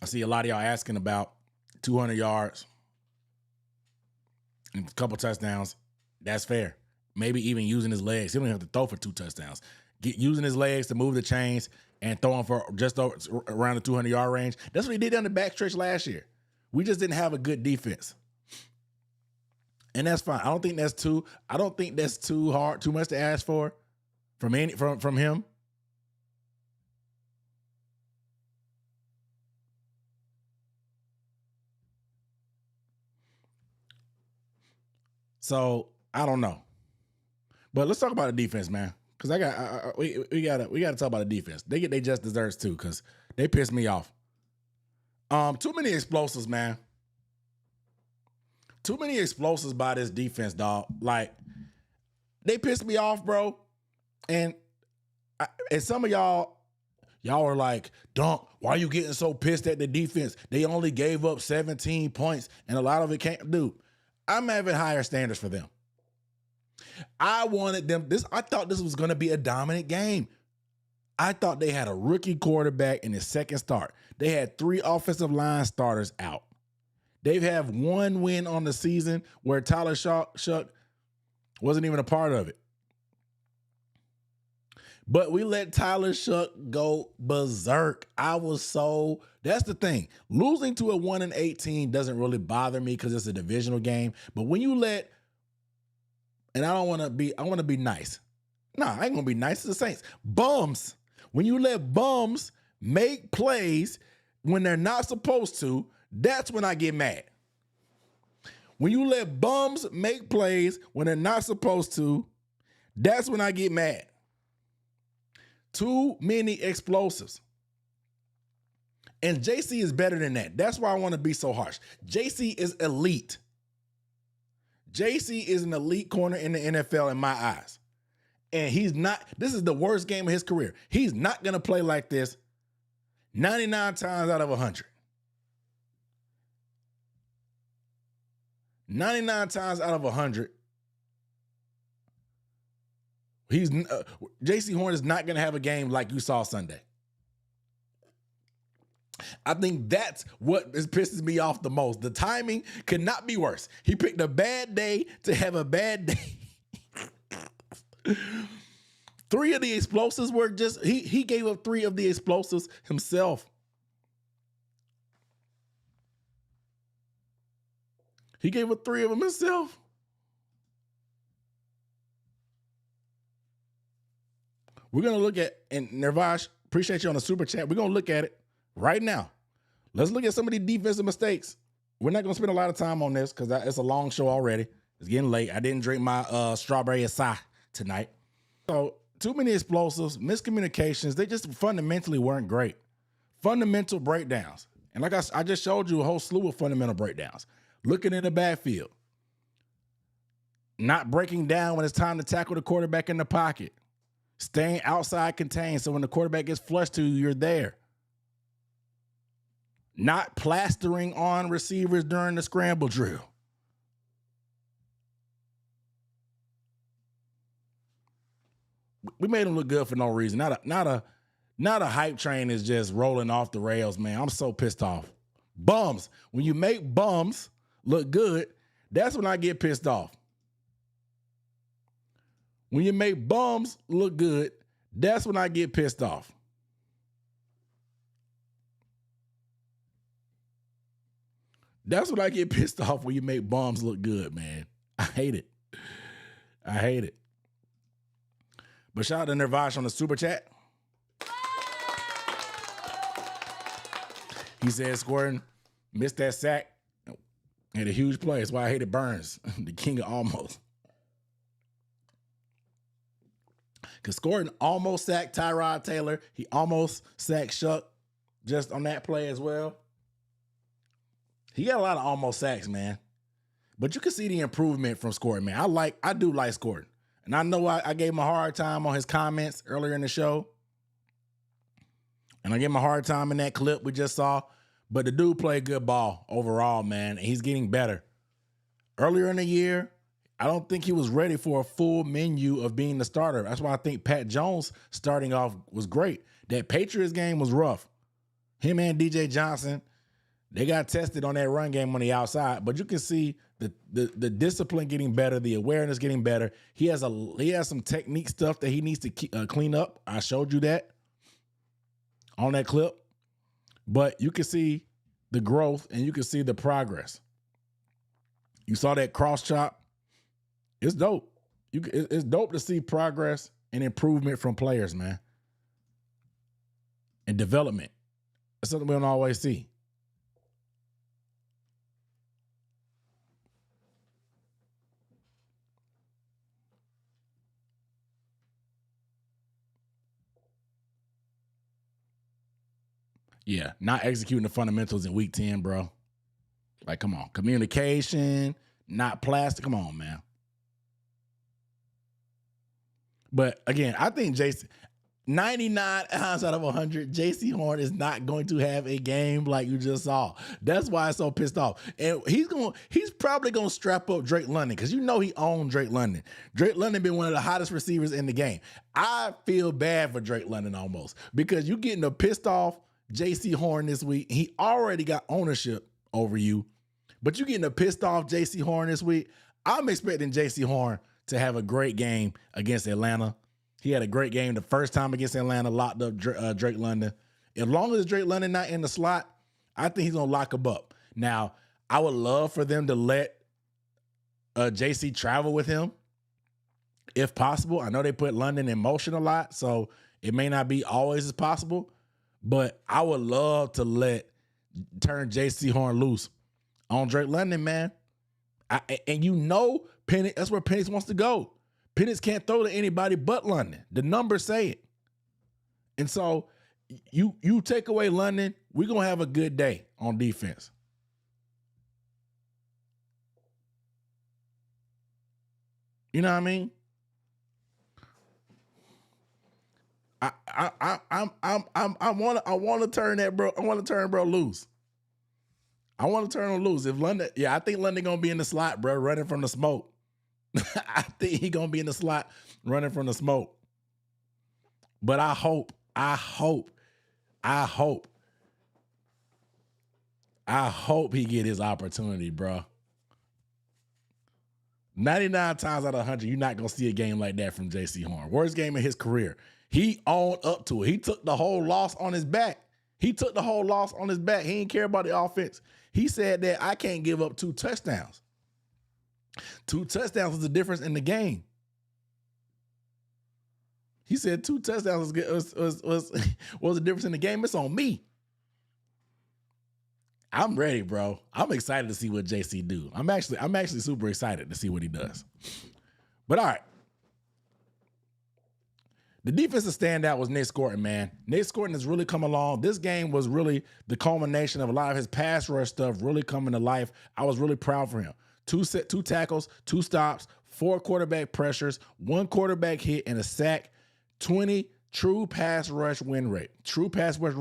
I see a lot of y'all asking about 200 yards and a couple touchdowns. That's fair. Maybe even using his legs. He don't have to throw for 2 touchdowns. Using his legs to move the chains and throwing for just around the 200-yard range. That's what he did on the backstretch last year. We just didn't have a good defense. And that's fine. I don't think that's too hard, too much to ask for from him. So I don't know, but let's talk about the defense, man. Because we gotta talk about the defense. They get their just desserts too, because they piss me off. Too many explosives, man. Too many explosives by this defense, dog. Like they piss me off, bro. And some of y'all are like, Dunk, why are you getting so pissed at the defense? They only gave up 17 points, and a lot of it can't. Dude, I'm having higher standards for them. I wanted them. I thought this was going to be a dominant game. I thought they had a rookie quarterback in his second start. They had 3 offensive line starters out. They have 1 win on the season where Tyler Shuck wasn't even a part of it. But we let Tyler Shuck go berserk. That's the thing. Losing to a 1-18 doesn't really bother me because it's a divisional game. But when you I want to be nice. Nah, I ain't gonna be nice to the Saints. Bums. When you let bums make plays when they're not supposed to, that's when I get mad. When you let bums make plays when they're not supposed to, that's when I get mad. Too many explosives. And JC is better than that. That's why I want to be so harsh. JC is elite. JC is an elite corner in the NFL in my eyes. And he's not, this is the worst game of his career. He's not going to play like this 99 times out of 100. 99 times out of 100, JC Horn is not going to have a game like you saw Sunday. I think that's what pisses me off the most. The timing could not be worse. He picked a bad day to have a bad day. 3 of the explosives were just, he gave up 3 of the explosives himself. He gave up 3 of them himself. We're going to look at, and Nirvash, appreciate you on the super chat. We're going to look at it right now. Let's look at some of these defensive mistakes. We're not going to spend a lot of time on this because it's a long show already. It's getting late. I didn't drink my strawberry acai tonight. So too many explosives, miscommunications. They just fundamentally weren't great. Fundamental breakdowns. And like I just showed you a whole slew of fundamental breakdowns. Looking in the backfield. Not breaking down when it's time to tackle the quarterback in the pocket. Staying outside contained so when the quarterback gets flushed to you, you're there. Not plastering on receivers during the scramble drill. We made them look good for no reason. Not a hype train is just rolling off the rails, man. I'm so pissed off. Bums. When you make bums look good, that's when I get pissed off. When you make bums look good, that's when I get pissed off. That's when I get pissed off, when you make bums look good, man. I hate it. I hate it. But shout out to Nirvash on the super chat. He said Scorton missed that sack. Had a huge play. That's why I hated Burns, the king of almost. Because Scorton almost sacked Tyrod Taylor. He almost sacked Shuck just on that play as well. He got a lot of almost sacks, man. But you can see the improvement from Scorton, man. I do like Scorton. And I know I gave him a hard time on his comments earlier in the show. And I gave him a hard time in that clip we just saw. But the dude played good ball overall, man. And he's getting better. Earlier in the year, I don't think he was ready for a full menu of being the starter. That's why I think Pat Jones starting off was great. That Patriots game was rough. Him and DJ Johnson, they got tested on that run game on the outside, but you can see the discipline getting better, the awareness getting better. He has some technique stuff that he needs to clean up. I showed you that on that clip, but you can see the growth and you can see the progress. You saw that cross chop. It's dope. It's dope to see progress and improvement from players, man, and development. That's something we don't always see. Yeah, not executing the fundamentals in week 10, bro. Like, come on. Communication, not plastic. Come on, man. But again, I think 99 times out of 100, JC Horn is not going to have a game like you just saw. That's why I'm so pissed off. And he's probably going to strap up Drake London because you know he owned Drake London. Drake London been one of the hottest receivers in the game. I feel bad for Drake London almost because you're getting a pissed off JC Horn this week. He already got ownership over you, but you're getting a pissed off JC Horn this week. I'm expecting JC Horn to have a great game against Atlanta. He had a great game the first time against Atlanta, locked up Drake London. As long as Drake London not in the slot, I think he's going to lock him up. Now, I would love for them to let JC travel with him if possible. I know they put London in motion a lot, so it may not be always as possible, but I would love to turn JC Horn loose on Drake London, man. And you know Penix, that's where Penix wants to go. Penix can't throw to anybody but London. The numbers say it. And so you take away London, we're going to have a good day on defense. You know what I mean? I want to turn that bro. I want to turn bro loose. I want to turn him loose. If London, I think London gonna be in the slot, bro, running from the smoke. I think he gonna be in the slot running from the smoke. But I hope he get his opportunity, bro. 99 times out of 100, you're not gonna see a game like that from J.C. Horn. Worst game in his career. He owned up to it. He took the whole loss on his back. He didn't care about the offense. He said that I can't give up 2 touchdowns. 2 touchdowns was the difference in the game. He said 2 touchdowns was the difference in the game. It's on me. I'm ready, bro. I'm excited to see what JC do. I'm actually super excited to see what he does. But all right. The defensive standout was Nick Scorton, man. Nick Scorton has really come along. This game was really the culmination of a lot of his pass rush stuff really coming to life. I was really proud for him. 2 tackles, 2 stops, 4 quarterback pressures, 1 quarterback hit, and a sack. 20 true pass rush win rate. True pass rush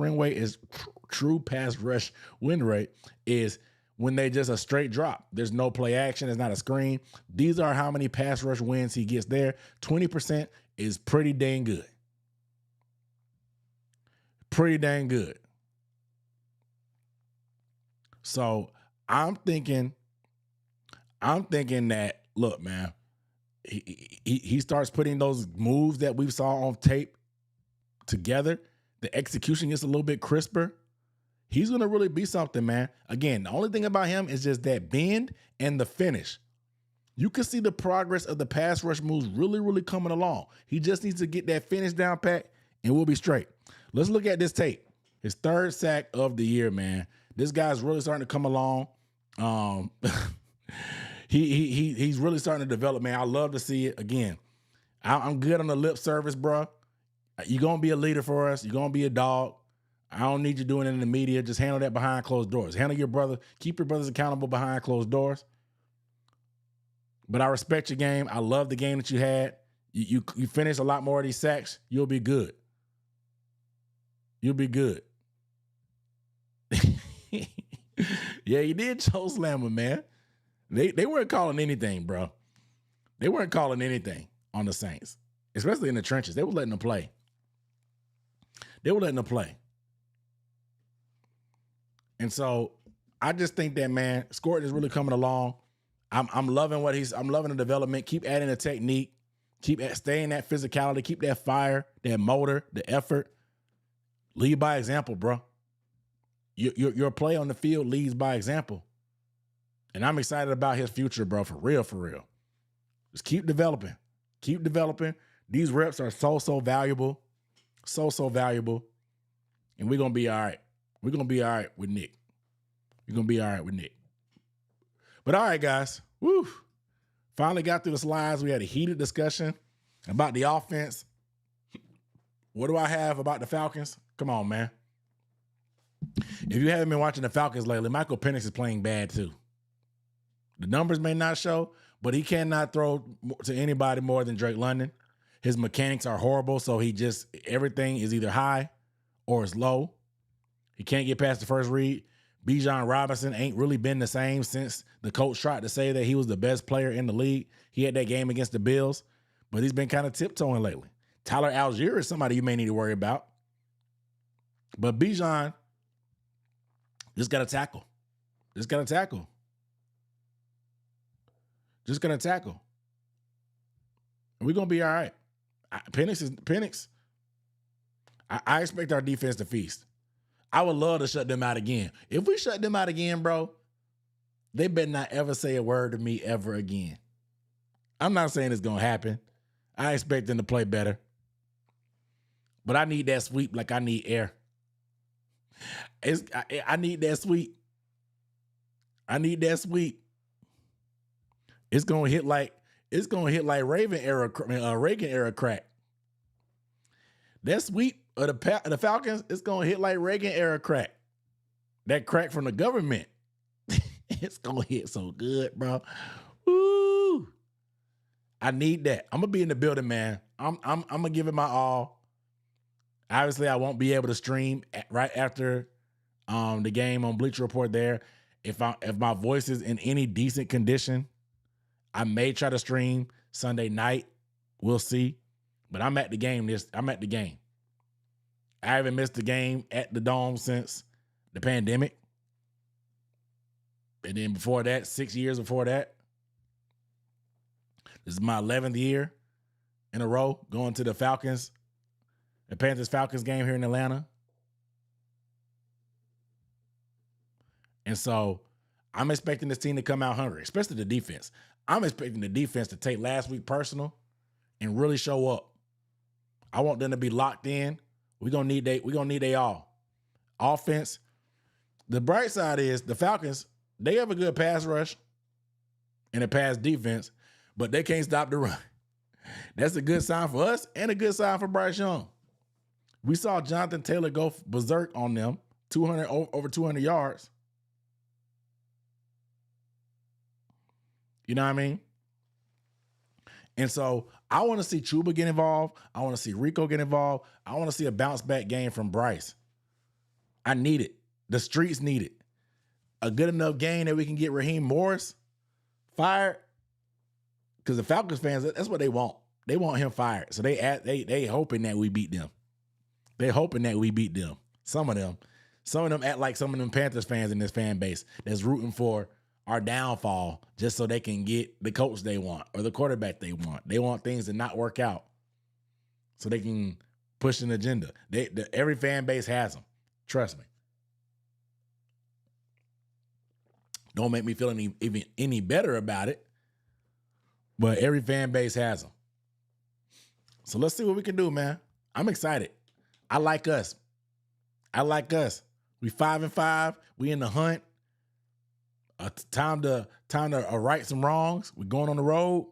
win rate is when they just a straight drop. There's no play action. It's not a screen. These are how many pass rush wins he gets there. 20% is pretty dang good. Pretty dang good. So I'm thinking that, look, man, he starts putting those moves that we saw on tape together. The execution gets a little bit crisper. He's going to really be something, man. Again, the only thing about him is just that bend and the finish. You can see the progress of the pass rush moves really, really coming along. He just needs to get that finish down pat, and we'll be straight. Let's look at this tape. His 3rd sack of the year, man. This guy's really starting to come along. He's really starting to develop, man. I love to see it. Again, I'm good on the lip service, bro. You're going to be a leader for us. You're going to be a dog. I don't need you doing it in the media. Just handle that behind closed doors. Handle your brother. Keep your brothers accountable behind closed doors. But I respect your game. I love the game that you had. You finish a lot more of these sacks, you'll be good. You'll be good. Yeah, you did choke slammer, man. They weren't calling anything, bro. They weren't calling anything on the Saints, especially in the trenches. They were letting them play. And so I just think that, man, Scorton is really coming along. I'm loving I'm loving the development. Keep adding the technique. Keep staying that physicality. Keep that fire, that motor, the effort. Lead by example, bro. Your play on the field leads by example. And I'm excited about his future, bro, for real, for real. Just keep developing. Keep developing. These reps are so valuable. So valuable. And we're going to be all right. We're going to be all right with Nick. We're going to be all right with Nick. But all right, guys. Woo. Finally got through the slides. We had a heated discussion about the offense. What do I have about the Falcons? Come on, man. If you haven't been watching the Falcons lately, Michael Penix is playing bad too. The numbers may not show, but he cannot throw to anybody more than Drake London. His mechanics are horrible, so everything is either high or it's low. He can't get past the first read. Bijan Robinson ain't really been the same since the coach tried to say that he was the best player in the league. He had that game against the Bills, but he's been kind of tiptoeing lately. Tyler Algier is somebody you may need to worry about. But Bijan just got to tackle. Just got to tackle. Just going to tackle. And we're going to be all right. Penix. I expect our defense to feast. I would love to shut them out again. If we shut them out again, bro, they better not ever say a word to me ever again. I'm not saying it's going to happen. I expect them to play better. But I need that sweep like I need air. I need that sweep. I need that sweep. It's gonna hit like Reagan era crack. That sweep of the Falcons, it's gonna hit like Reagan era crack. that crack from the government. It's gonna hit so good, bro. Woo! I need that. I'm gonna be in the building, man. I'm gonna give it my all. Obviously, I won't be able to stream right after the game on Bleacher Report there. If my voice is in any decent condition, I may try to stream Sunday night. We'll see. But I'm at the game. I'm at the game. I haven't missed the game at the Dome since the pandemic. And then before that, 6 years before that. This is my 11th year in a row going to the Panthers-Falcons game here in Atlanta. And so I'm expecting this team to come out hungry, especially the defense. I'm expecting the defense to take last week personal and really show up. I want them to be locked in. We're gonna need they all. Offense. The bright side is the Falcons, they have a good pass rush and a pass defense, but they can't stop the run. That's a good sign for us and a good sign for Bryce Young. We saw Jonathan Taylor go berserk on them, over 200 yards. You know what I mean? And so I want to see Chuba get involved. I want to see Rico get involved. I want to see a bounce back game from Bryce. I need it. The streets need it. A good enough game that we can get Raheem Morris fired. Because the Falcons fans, that's what they want. They want him fired. So they hoping that we beat them. They're hoping that we beat them. Some of them act like some of them Panthers fans in this fan base that's rooting for our downfall just so they can get the coach they want or the quarterback they want. They want things to not work out so they can push an agenda. Every fan base has them. Trust me. Don't make me feel any better about it, but every fan base has them. So let's see what we can do, man. I'm excited. I like us. We 5-5. We in the hunt. Time to right some wrongs. We're going on the road.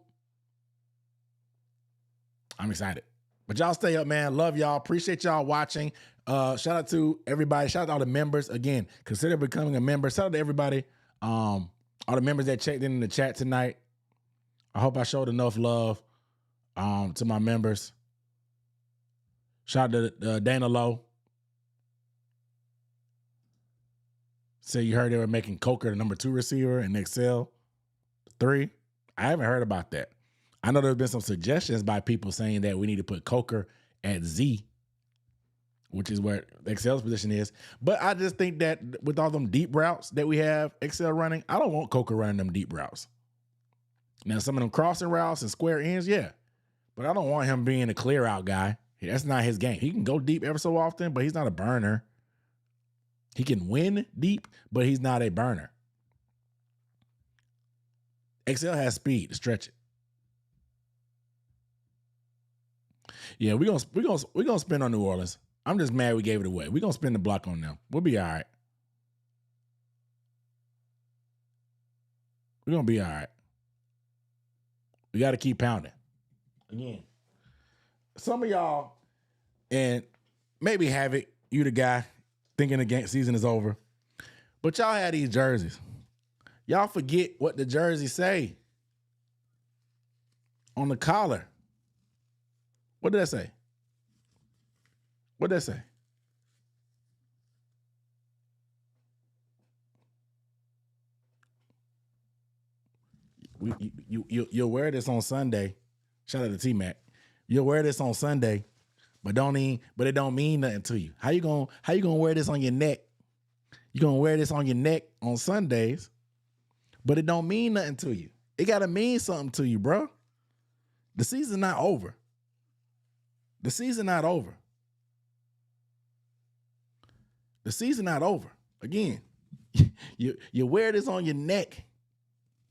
I'm excited. But y'all stay up, man. Love y'all. Appreciate y'all watching. Shout out to everybody. Shout out to all the members. Again, consider becoming a member. Shout out to everybody. All the members that checked in the chat tonight. I hope I showed enough love to my members. Shout out to Dana Lowe. Say you heard they were making Coker the number 2 receiver and Excel 3. I haven't heard about that. I know there's been some suggestions by people saying that we need to put Coker at Z, which is where Excel's position is. But I just think that with all them deep routes that we have Excel running, I don't want Coker running them deep routes. Now, some of them crossing routes and square ends, yeah. But I don't want him being a clear out guy. That's not his game. He can go deep ever so often, but he's not a burner. He can win deep, but he's not a burner. Excel has speed to stretch it. Yeah, we're gonna spend on New Orleans. I'm just mad we gave it away. We're gonna spend the block on them. We'll be all right. We're gonna be all right. We got to keep pounding. Again, some of y'all, and maybe Havoc, you the guy thinking the game season is over, but y'all had these jerseys. Y'all forget what the jerseys say on the collar. What did that say? What did that say? You'll wear this on Sunday. Shout out to T-Mac. You'll wear this on Sunday, but it don't mean nothing to you. How you gonna wear this on your neck? You're gonna wear this on your neck on Sundays, but it don't mean nothing to you. It gotta mean something to you, bro. The season's not over. The season not over. The season not over. Again, you wear this on your neck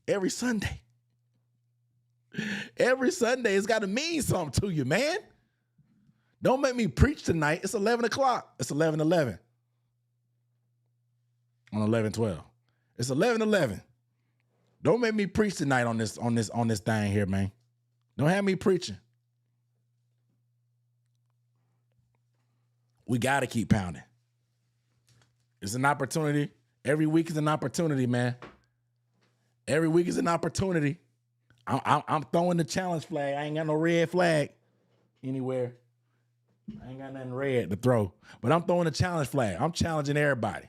every Sunday. Every Sunday, it's got to mean something to you, man. Don't make me preach tonight. It's 11 o'clock. It's 11:11 on 11:12. It's 11:11. Don't make me preach tonight on this thing here, man. Don't have me preaching. We got to keep pounding. It's an opportunity. Every week is an opportunity, man. Every week is an opportunity. I'm throwing the challenge flag. I ain't got no red flag anywhere. I ain't got nothing red to throw. But I'm throwing the challenge flag. I'm challenging everybody.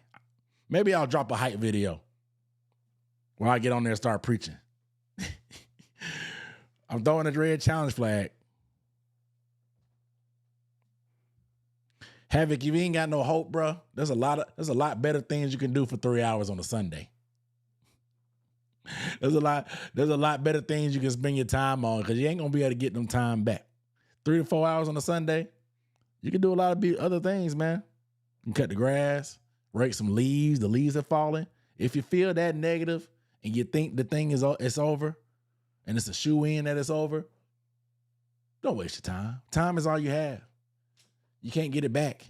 Maybe I'll drop a hype video while I get on there and start preaching. I'm throwing a red challenge flag. Havoc, if you ain't got no hope, bro, there's a lot better things you can do for 3 hours on a Sunday. There's a lot better things you can spend your time on because you ain't gonna be able to get them time back. 3 to 4 hours on a Sunday, you can do a lot of other things, man. You can cut the grass, rake some leaves. The leaves are falling. If you feel that negative and you think the thing it's over, and it's a shoe-in that it's over, don't waste your time. Time is all you have. You can't get it back.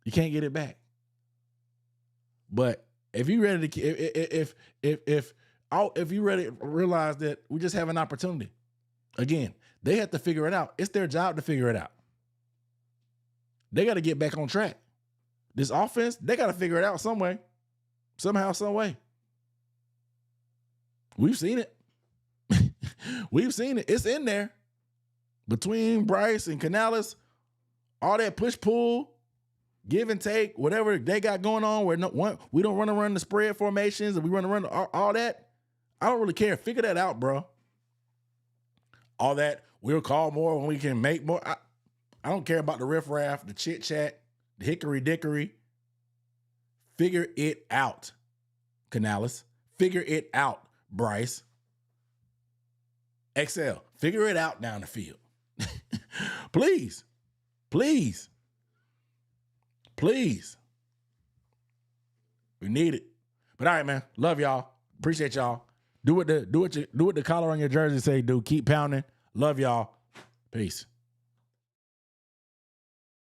You can't get it back. But if you ready to, if you ready to realize that we just have an opportunity, again, they have to figure it out. It's their job to figure it out. They got to get back on track. This offense, they got to figure it out some way, somehow, some way. We've seen it. We've seen it. It's in there. Between Bryce and Canales, all that push-pull, give and take, whatever they got going on, we don't run around the spread formations and we run around all that. I don't really care. Figure that out, bro. All that, we'll call more when we can make more. I don't care about the riffraff, the chit-chat, the hickory-dickory. Figure it out, Canales. Figure it out, Bryce. XL, figure it out down the field. Please. Please. Please. We need it. But all right, man. Love y'all. Appreciate y'all. Do what the collar on your jersey say, dude. Keep pounding. Love y'all. Peace.